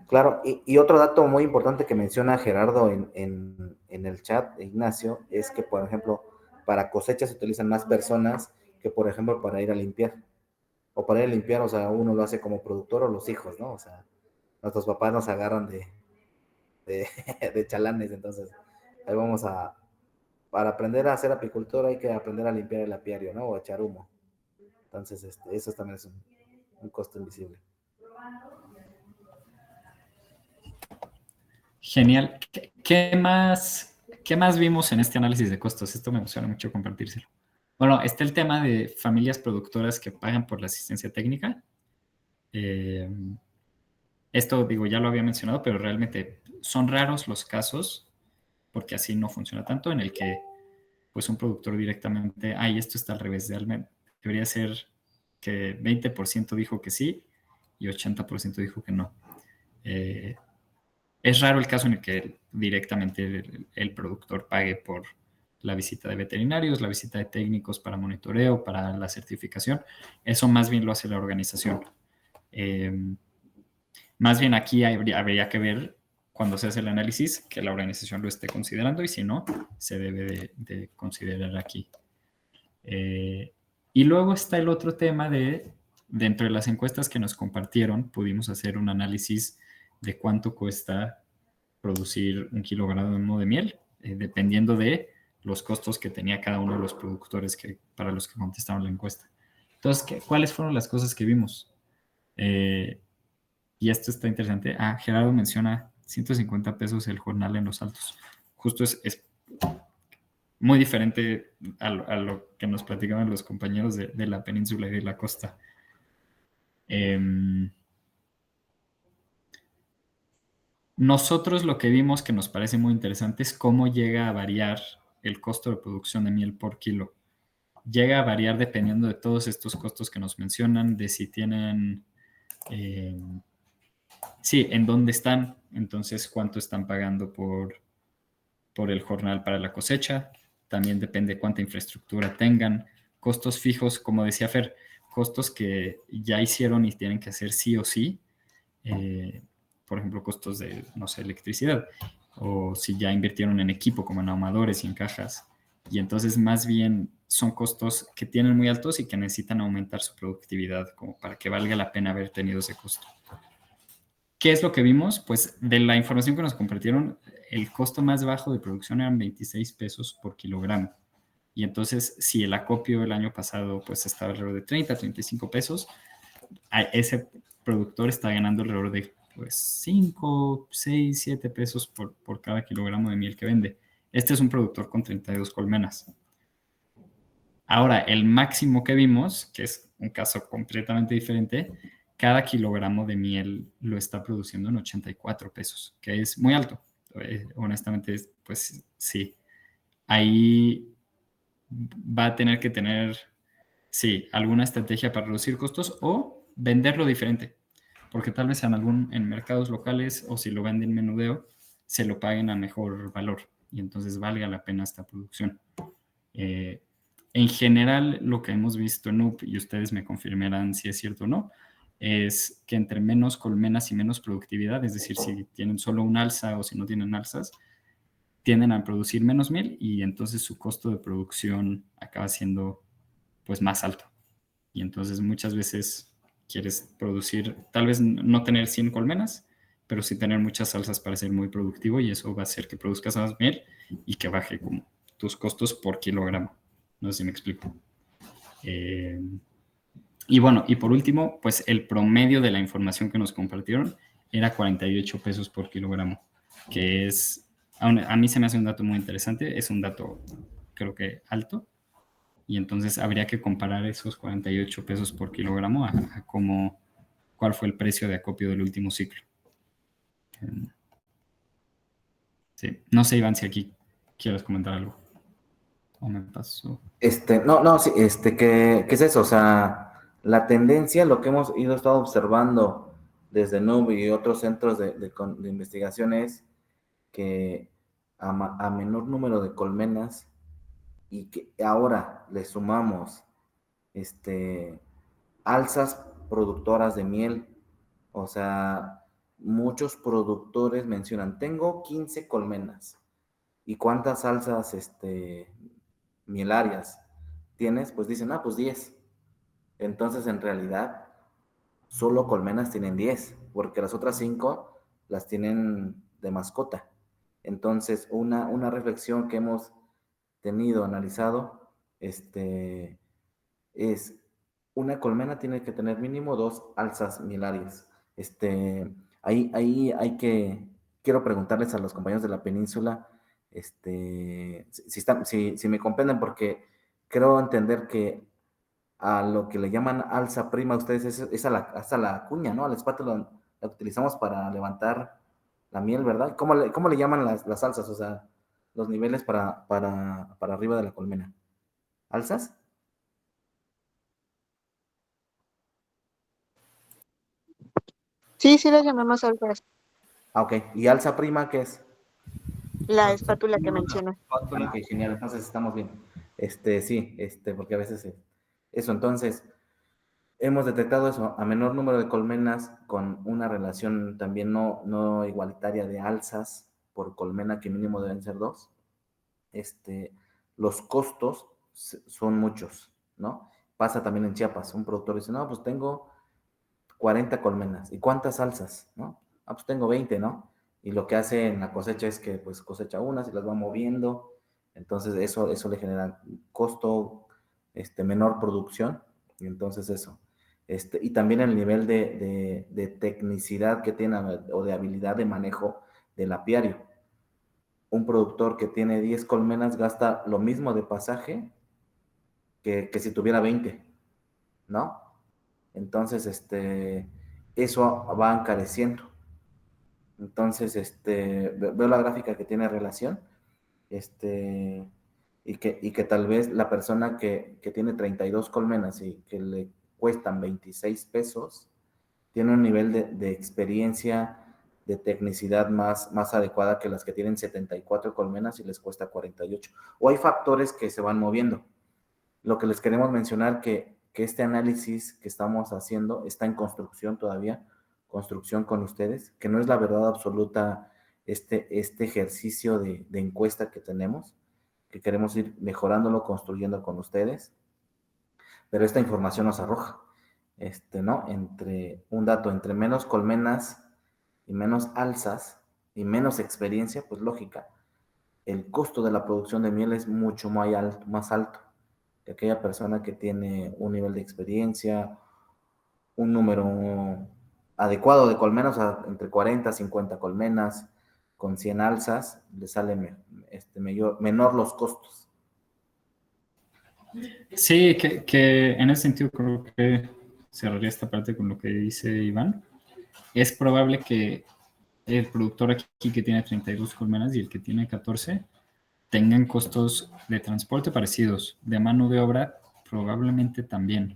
Claro, y otro dato muy importante que menciona Gerardo en el chat, Ignacio, es que, por ejemplo, para cosechas se utilizan más personas que, por ejemplo, para ir a limpiar. O para ir a limpiar, o sea, uno lo hace como productor o los hijos, ¿no? O sea, nuestros papás nos agarran de chalanes, entonces ahí vamos para aprender a hacer apicultura hay que aprender a limpiar el apiario, ¿no? O echar humo. Entonces, eso también es un costo invisible. Genial. ¿Qué más vimos en este análisis de costos? Esto me emociona mucho compartírselo. Bueno, está el tema de familias productoras que pagan por la asistencia técnica. Esto, digo, ya lo había mencionado, pero realmente son raros los casos, porque así no funciona tanto, en el que pues un productor directamente, esto está al revés, debería ser que 20% dijo que sí y 80% dijo que no. Es raro el caso en el que directamente el productor pague por la visita de veterinarios, la visita de técnicos para monitoreo, para la certificación. Eso más bien lo hace la organización. Más bien aquí habría que ver cuando se hace el análisis que la organización lo esté considerando y si no, se debe de considerar aquí. Y luego está el otro tema dentro de las encuestas que nos compartieron, pudimos hacer un análisis de cuánto cuesta producir 1 kilogramo de miel, dependiendo de los costos que tenía cada uno de los productores para los que contestaron la encuesta. Entonces, ¿cuáles fueron las cosas que vimos? Y esto está interesante. Gerardo menciona 150 pesos el jornal en Los Altos. Justo es muy diferente a lo que nos platicaban los compañeros de la península y de la costa. Nosotros lo que vimos que nos parece muy interesante es cómo llega a variar el costo de producción de miel por kilo. Llega a variar dependiendo de todos estos costos que nos mencionan, de si tienen, en dónde están, entonces cuánto están pagando por el jornal para la cosecha. También depende cuánta infraestructura tengan. Costos fijos, como decía Fer, costos que ya hicieron y tienen que hacer sí o sí. Por ejemplo, costos de, no sé, electricidad, o si ya invirtieron en equipo como en ahumadores y en cajas. Y entonces más bien son costos que tienen muy altos y que necesitan aumentar su productividad como para que valga la pena haber tenido ese costo. ¿Qué es lo que vimos? Pues de la información que nos compartieron, el costo más bajo de producción eran 26 pesos por kilogramo. Y entonces, si el acopio el año pasado pues estaba alrededor de 30, 35 pesos, ese productor está ganando alrededor de pues 5, 6, 7 pesos por cada kilogramo de miel que vende. Este es un productor con 32 colmenas. Ahora, el máximo que vimos, que es un caso completamente diferente, cada kilogramo de miel lo está produciendo en 84 pesos, que es muy alto. Honestamente, pues sí. Ahí va a tener que tener, alguna estrategia para reducir costos o venderlo diferente. Porque tal vez en mercados locales o si lo venden menudeo, se lo paguen a mejor valor y entonces valga la pena esta producción. En general, lo que hemos visto en UP, y ustedes me confirmarán si es cierto o no, es que entre menos colmenas y menos productividad, es decir, si tienen solo un alza o si no tienen alzas, tienden a producir menos miel y entonces su costo de producción acaba siendo pues más alto. Y entonces muchas veces quieres producir, tal vez no tener 100 colmenas, pero sí tener muchas alzas para ser muy productivo y eso va a hacer que produzcas más miel y que baje como tus costos por kilogramo. No sé si me explico. Y bueno, y por último, pues el promedio de la información que nos compartieron era 48 pesos por kilogramo, que es, a mí se me hace un dato muy interesante, es un dato creo que alto, y entonces habría que comparar esos 48 pesos por kilogramo a cuál fue el precio de acopio del último ciclo. Sí, no sé, Iván, si aquí quieres comentar algo. ¿O me pasó? Sí, ¿qué es eso? O sea, la tendencia, lo que hemos estado observando desde NUB y otros centros de investigación es que a menor número de colmenas y que ahora le sumamos alzas productoras de miel, o sea, muchos productores mencionan, tengo 15 colmenas, ¿y cuántas alzas mielarias tienes? Pues dicen, pues 10. Entonces, en realidad, solo colmenas tienen 10, porque las otras 5 las tienen de mascota. Entonces, una reflexión que hemos tenido, analizado, es una colmena tiene que tener mínimo 2 alzas mielarias. Ahí quiero preguntarles a los compañeros de la península, si me comprenden, porque creo entender que a lo que le llaman alza prima ustedes es hasta la cuña, ¿no? A la espátula la utilizamos para levantar la miel, ¿verdad? ¿Cómo le llaman las alzas? O sea, los niveles para arriba de la colmena. ¿Alzas? Sí, las llamamos alzas. Ok. ¿Y alza prima qué es? La espátula que mencionas. Ok, genial. Entonces estamos bien. Sí, porque a veces eso. Entonces, hemos detectado eso, a menor número de colmenas con una relación también no igualitaria de alzas por colmena, que mínimo deben ser 2. Los costos son muchos, ¿no? Pasa también en Chiapas. Un productor dice, no, pues tengo 40 colmenas. ¿Y cuántas alzas? ¿No? Pues tengo 20, ¿no? Y lo que hace en la cosecha es que pues cosecha unas y las va moviendo. Entonces eso le genera costo, menor producción. Y entonces eso. Y también el nivel de tecnicidad que tiene o de habilidad de manejo del apiario. Un productor que tiene 10 colmenas gasta lo mismo de pasaje que si tuviera 20, ¿no? Entonces, eso va encareciendo. Entonces, veo la gráfica que tiene relación, y que tal vez la persona que tiene 32 colmenas y que le cuestan 26 pesos, tiene un nivel de experiencia, de tecnicidad más adecuada que las que tienen 74 colmenas y les cuesta 48. O hay factores que se van moviendo. Lo que les queremos mencionar que este análisis que estamos haciendo está en construcción todavía, construcción con ustedes, que no es la verdad absoluta este ejercicio de encuesta que tenemos, que queremos ir mejorándolo, construyendo con ustedes, pero esta información nos arroja, ¿no? Entre menos colmenas y menos alzas y menos experiencia, pues lógica, el costo de la producción de miel es mucho más alto que aquella persona que tiene un nivel de experiencia, un número adecuado de colmenas, o sea, entre 40 y 50 colmenas, con 100 alzas, le sale menor los costos. Sí, que en ese sentido creo que cerraría esta parte con lo que dice Iván. Es probable que el productor aquí que tiene 32 colmenas y el que tiene 14 tengan costos de transporte parecidos, de mano de obra probablemente también.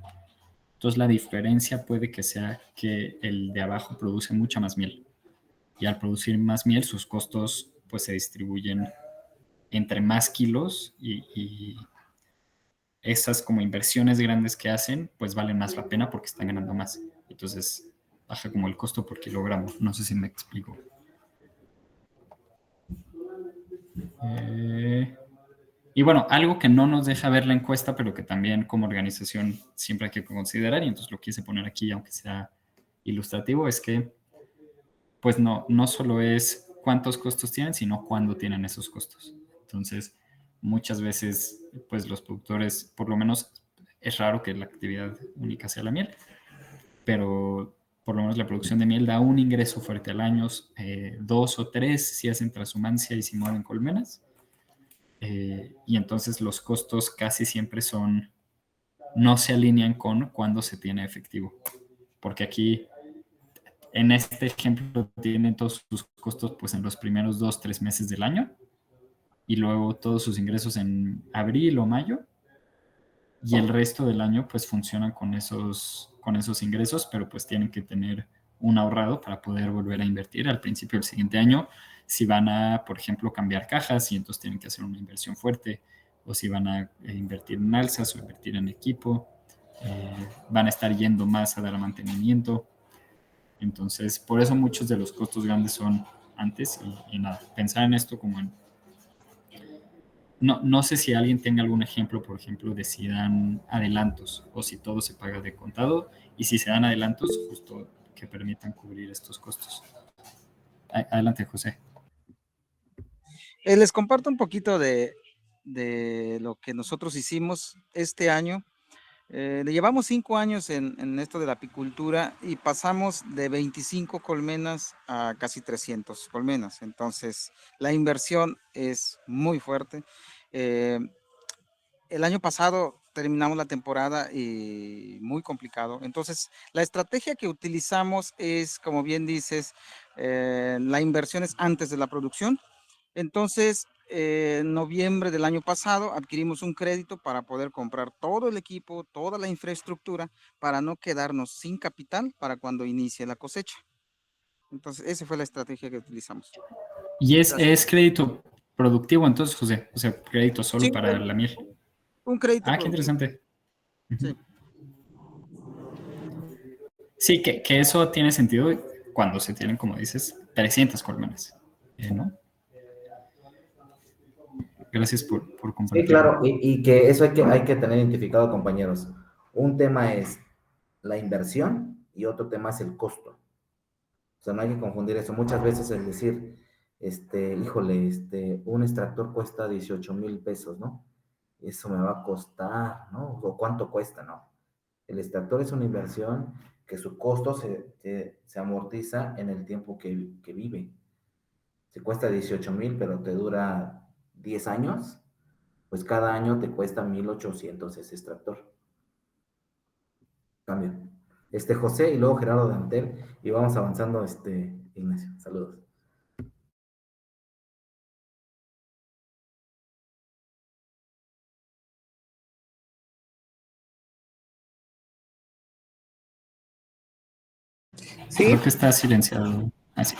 Entonces la diferencia puede que sea que el de abajo produce mucha más miel y al producir más miel sus costos pues se distribuyen entre más kilos y esas como inversiones grandes que hacen pues valen más la pena porque están ganando más. Entonces baja como el costo por kilogramo. No sé si me explico. Y bueno, algo que no nos deja ver la encuesta, pero que también como organización siempre hay que considerar, y entonces lo quise poner aquí, aunque sea ilustrativo, es que pues no solo es cuántos costos tienen, sino cuándo tienen esos costos. Entonces, muchas veces, pues los productores, por lo menos es raro que la actividad única sea la miel, pero por lo menos la producción de miel da un ingreso fuerte al año, 2 o 3 si hacen transhumancia y si mueven colmenas. Y entonces los costos casi siempre no se alinean con cuándo se tiene efectivo. Porque aquí, en este ejemplo, tienen todos sus costos pues en los primeros 2-3 meses del año y luego todos sus ingresos en abril o mayo y el resto del año pues funcionan con esos ingresos, pero pues tienen que tener un ahorrado para poder volver a invertir al principio del siguiente año si van a, por ejemplo, cambiar cajas y entonces tienen que hacer una inversión fuerte, o si van a invertir en alzas o invertir en equipo, van a estar yendo más a dar mantenimiento. Entonces, por eso muchos de los costos grandes son antes y nada, pensar en esto como en... No sé si alguien tenga algún ejemplo, por ejemplo, de si dan adelantos o si todo se paga de contado, y si se dan adelantos, justo que permitan cubrir estos costos. Adelante, José. Les comparto un poquito de lo que nosotros hicimos este año. Le llevamos 5 años en esto de la apicultura y pasamos de 25 colmenas a casi 300 colmenas. Entonces, la inversión es muy fuerte. El año pasado terminamos la temporada y muy complicado. Entonces, la estrategia que utilizamos es, como bien dices, la inversión es antes de la producción. Entonces, en noviembre del año pasado adquirimos un crédito para poder comprar todo el equipo, toda la infraestructura, para no quedarnos sin capital para cuando inicie la cosecha. Entonces, esa fue la estrategia que utilizamos. ¿Y es crédito productivo entonces, José? O sea, crédito solo Sí, para la miel. Un crédito Ah, qué productivo. interesante. Sí. Sí, que eso tiene sentido cuando se tienen, como dices, 300 colmenas, ¿no? Gracias por compartir. Sí, claro, y que eso hay que tener identificado, compañeros. Un tema es la inversión y otro tema es el costo. O sea, no hay que confundir eso. Muchas veces el decir, híjole, un extractor cuesta 18,000 pesos, ¿no? Eso me va a costar, ¿no? O cuánto cuesta, ¿no? El extractor es una inversión que su costo se amortiza en el tiempo que vive. Si cuesta 18,000, pero te dura 10 años, pues cada año te cuesta 1,800 ese extractor. Cambio. José y luego Gerardo Dantel, y vamos avanzando, Ignacio. Saludos. Sí. Creo que está silenciado. Así.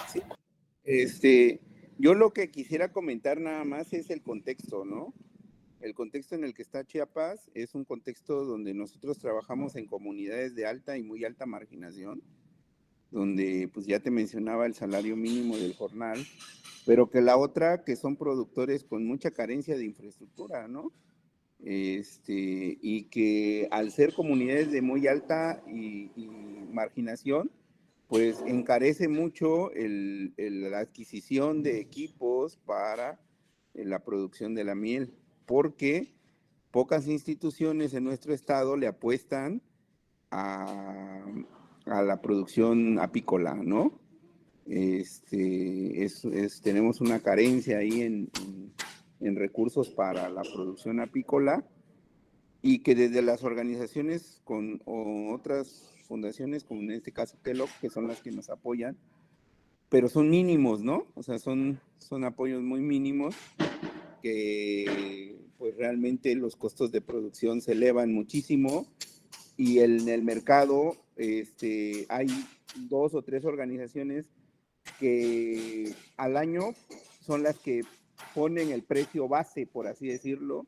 Yo lo que quisiera comentar nada más es el contexto, ¿no? El contexto en el que está Chiapas es un contexto donde nosotros trabajamos en comunidades de alta y muy alta marginación, donde pues ya te mencionaba el salario mínimo del jornal, pero que la otra que son productores con mucha carencia de infraestructura, ¿no? Y que al ser comunidades de muy alta y marginación, pues encarece mucho la adquisición de equipos para la producción de la miel, porque pocas instituciones en nuestro estado le apuestan a la producción apícola, ¿no? Tenemos una carencia ahí en recursos para la producción apícola, y que desde las organizaciones o otras fundaciones, como en este caso Kellogg, que son las que nos apoyan, pero son mínimos, ¿no? O sea, son apoyos muy mínimos, que pues realmente los costos de producción se elevan muchísimo, y en el mercado hay 2 o 3 organizaciones que al año son las que ponen el precio base, por así decirlo,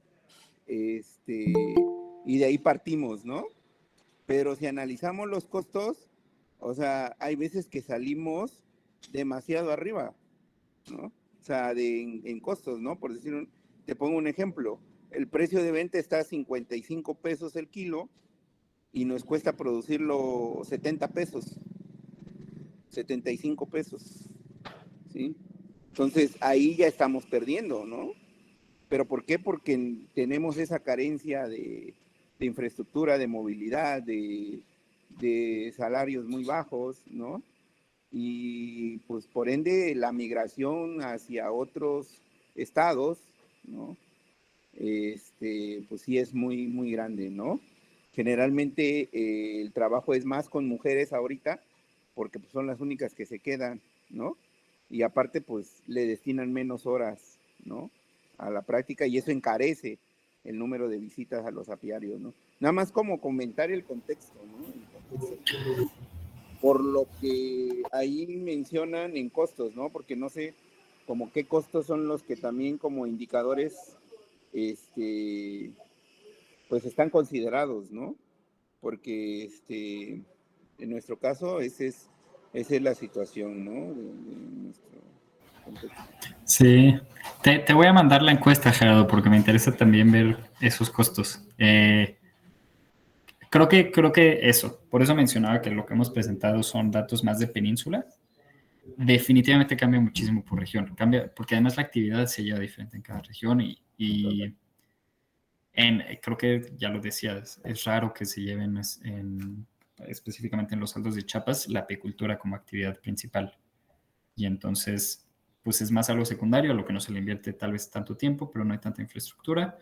y de ahí partimos, ¿no? Pero si analizamos los costos, o sea, hay veces que salimos demasiado arriba, ¿no? O sea, en costos, ¿no? Por decir, te pongo un ejemplo, el precio de venta está a 55 pesos el kilo y nos cuesta producirlo 70 pesos, 75 pesos, ¿sí? Entonces, ahí ya estamos perdiendo, ¿no? ¿Pero por qué? Porque tenemos esa carencia de infraestructura, de movilidad, de salarios muy bajos, ¿no? Y pues por ende la migración hacia otros estados, ¿no? Pues sí es muy, muy grande, ¿no? Generalmente el trabajo es más con mujeres ahorita, porque pues, son las únicas que se quedan, ¿no? Y aparte pues le destinan menos horas, ¿no? A la práctica, y eso encarece el número de visitas a los apiarios, ¿no? Nada más como comentar el contexto, ¿no? El contexto, por lo que ahí mencionan en costos, ¿no? Porque no sé como qué costos son los que también como indicadores, pues están considerados, ¿no? Porque en nuestro caso esa es la situación, ¿no? De nuestro contexto. Sí, te voy a mandar la encuesta, Gerardo, porque me interesa también ver esos costos. Creo que eso, por eso mencionaba que lo que hemos presentado son datos más de península. Definitivamente cambia muchísimo por región, cambia, porque además la actividad se lleva diferente en cada región y creo que ya lo decías, es raro que se lleven específicamente en los Altos de Chiapas la apicultura como actividad principal. Y entonces, pues es más algo secundario, a lo que no se le invierte tal vez tanto tiempo, pero no hay tanta infraestructura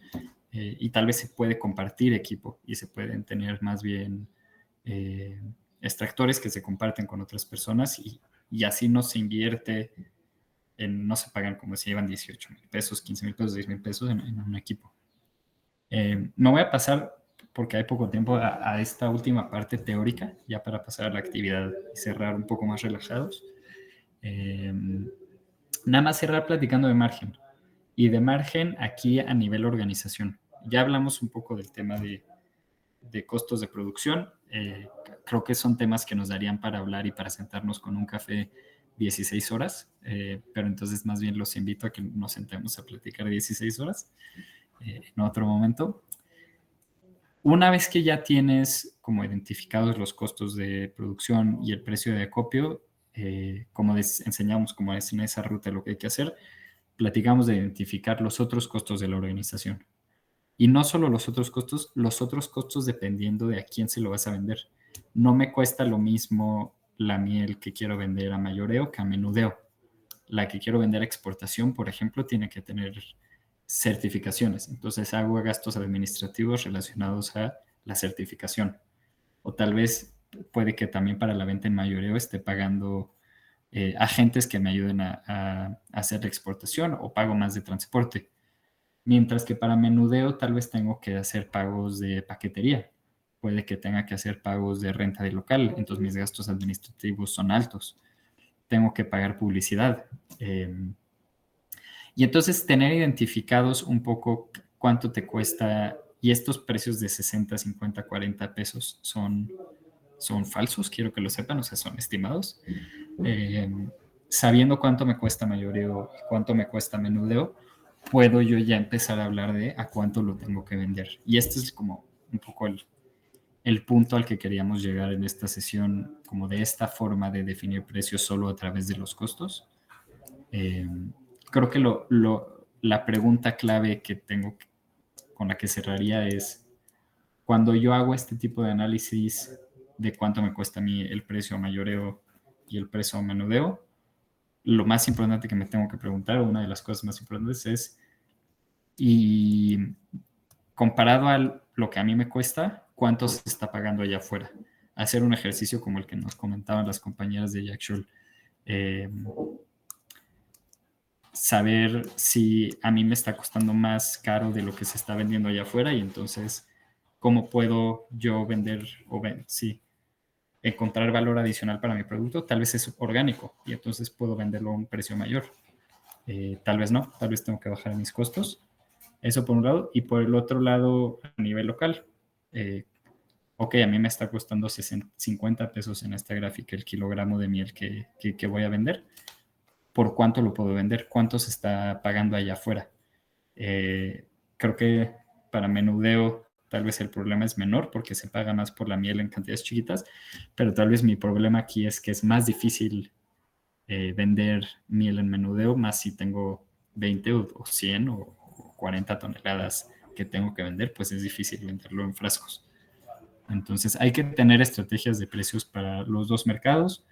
y tal vez se puede compartir equipo y se pueden tener más bien extractores que se comparten con otras personas y así no se invierte, no se pagan como si llevan 18,000 pesos, 15,000 pesos, 10,000 pesos en un equipo. Me voy a pasar, porque hay poco tiempo, a esta última parte teórica, ya para pasar a la actividad y cerrar un poco más relajados. Nada más cerrar platicando de margen. Y de margen aquí a nivel organización. Ya hablamos un poco del tema de costos de producción. Creo que son temas que nos darían para hablar y para sentarnos con un café 16 horas, pero entonces más bien los invito a que nos sentemos a platicar 16 horas en otro momento. Una vez que ya tienes como identificados los costos de producción y el precio de acopio, como enseñamos como es en esa ruta lo que hay que hacer, platicamos de identificar los otros costos de la organización. Y no solo los otros costos dependiendo de a quién se lo vas a vender. No me cuesta lo mismo la miel que quiero vender a mayoreo que a menudeo. La que quiero vender a exportación, por ejemplo, tiene que tener certificaciones. Entonces hago gastos administrativos relacionados a la certificación. O tal vez puede que también para la venta en mayoreo esté pagando agentes que me ayuden a hacer la exportación o pago más de transporte. Mientras que para menudeo tal vez tengo que hacer pagos de paquetería. Puede que tenga que hacer pagos de renta de local, entonces mis gastos administrativos son altos. Tengo que pagar publicidad. Y entonces tener identificados un poco cuánto te cuesta, y estos precios de 60, 50, 40 pesos son falsos, quiero que lo sepan, o sea, son estimados. Sabiendo cuánto me cuesta mayoreo y cuánto me cuesta menudeo, puedo yo ya empezar a hablar de a cuánto lo tengo que vender. Y este es como un poco el punto al que queríamos llegar en esta sesión, como de esta forma de definir precios solo a través de los costos. Creo que la pregunta clave que tengo con la que cerraría es, cuando yo hago este tipo de análisis de cuánto me cuesta a mí el precio a mayoreo y el precio a menudeo, lo más importante que me tengo que preguntar, o una de las cosas más importantes es, y comparado a lo que a mí me cuesta, ¿cuánto se está pagando allá afuera? Hacer un ejercicio como el que nos comentaban las compañeras de Jackshul, saber si a mí me está costando más caro de lo que se está vendiendo allá afuera y entonces cómo puedo yo vender encontrar valor adicional para mi producto. Tal vez es orgánico y entonces puedo venderlo a un precio mayor. Tal vez no, tal vez tengo que bajar mis costos. Eso por un lado. Y por el otro lado, a nivel local, ok, a mí me está costando 50 pesos en esta gráfica el kilogramo de miel que voy a vender. ¿Por cuánto lo puedo vender? ¿Cuánto se está pagando allá afuera? Creo que para menudeo tal vez el problema es menor porque se paga más por la miel en cantidades chiquitas, pero tal vez mi problema aquí es que es más difícil vender miel en menudeo, más si tengo 20 o 100 o 40 toneladas que tengo que vender, pues es difícil venderlo en frascos. Entonces hay que tener estrategias de precios para los dos mercados.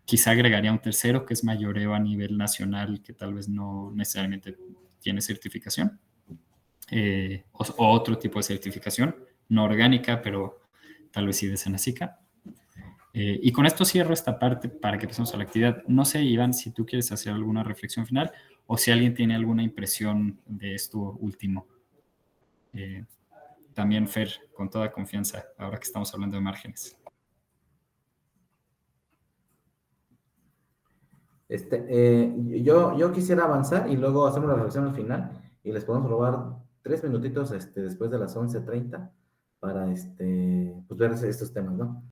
Quizá agregaría un tercero que es mayoreo a nivel nacional, que tal vez no necesariamente tiene certificación, o otro tipo de certificación, no orgánica, pero tal vez sí de Senacica. Y con esto cierro esta parte para que pasemos a la actividad. No sé, Iván, si tú quieres hacer alguna reflexión final o si alguien tiene alguna impresión de esto último. También, Fer, con toda confianza, ahora que estamos hablando de márgenes. Yo quisiera avanzar y luego hacer una reflexión al final y les podemos robar 3 minutitos después de las 11:30 para pues ver estos temas, ¿no?